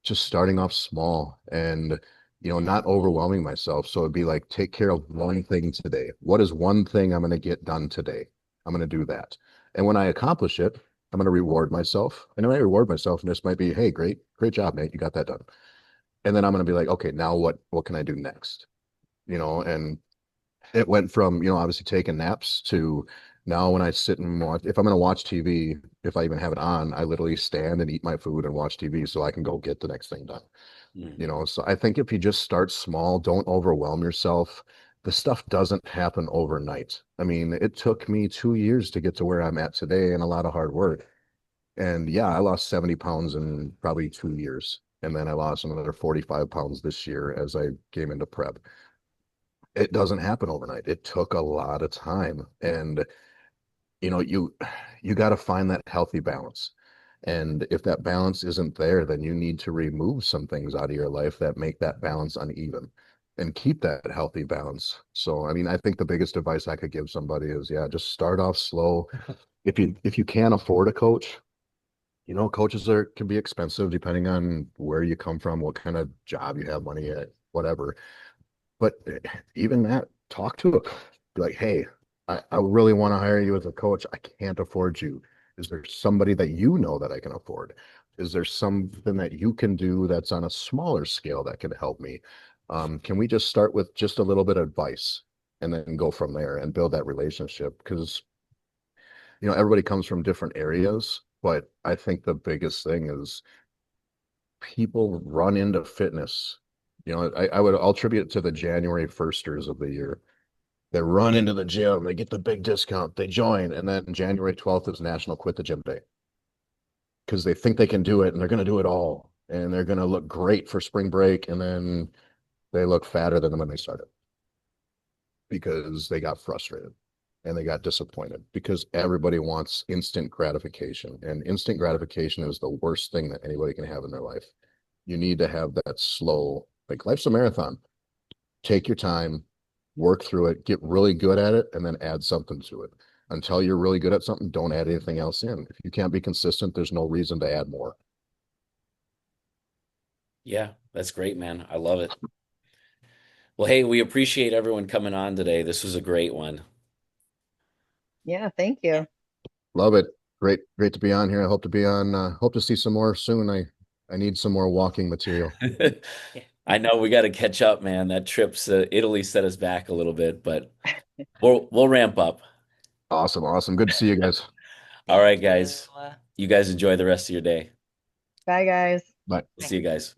just starting off small and not overwhelming myself. So it'd be like take care of one thing today. What is one thing I'm going to get done today? I'm going to do that. And when I accomplish it, I'm going to reward myself. And when I reward myself, and this might be, hey, great job, mate. You got that done. And then I'm going to be like, okay, now what can I do next? And it went from, obviously taking naps to now when I sit and watch, if I'm going to watch TV, if I even have it on, I literally stand and eat my food and watch TV so I can go get the next thing done. Mm. So I think if you just start small, don't overwhelm yourself. The stuff doesn't happen overnight. I mean, it took me 2 years to get to where I'm at today and a lot of hard work. And yeah, I lost 70 pounds in probably 2 years. And then I lost another 45 pounds this year as I came into prep. It doesn't happen overnight. It took a lot of time. And you know, you you got to find that healthy balance. And if that balance isn't there, then you need to remove some things out of your life that make that balance uneven and keep that healthy balance. So, I mean, I think the biggest advice I could give somebody is, yeah, just start off slow. If you can't afford a coach, coaches can be expensive depending on where you come from, what kind of job you have, money at, whatever. But even that, talk to a coach. Be like, hey, I really want to hire you as a coach. I can't afford you. Is there somebody that you know that I can afford? Is there something that you can do that's on a smaller scale that can help me? Can we just start with just a little bit of advice and then go from there and build that relationship? Because, everybody comes from different areas, but I think the biggest thing is people run into fitness. I'll attribute it to the January 1sters of the year. They run into the gym, they get the big discount, they join, and then January 12th is National Quit the Gym Day because they think they can do it and they're going to do it all and they're going to look great for spring break. And then they look fatter than when they started because they got frustrated and they got disappointed because everybody wants instant gratification. And instant gratification is the worst thing that anybody can have in their life. You need to have that slow, like life's a marathon. Take your time, work through it, get really good at it, and then add something to it. Until you're really good at something, don't add anything else in. If you can't be consistent, there's no reason to add more. Yeah, that's great, man. I love it. Well, hey, we appreciate everyone coming on today. This was a great one. Yeah, thank you. Love it. Great to be on here. I hope to be on, hope to see some more soon. I need some more walking material. I know we got to catch up, man. That trip's Italy set us back a little bit, but we'll ramp up. Awesome. Awesome. Good to see you guys. All right, Thank guys. you. You guys enjoy the rest of your day. Bye, guys. Bye. See you guys.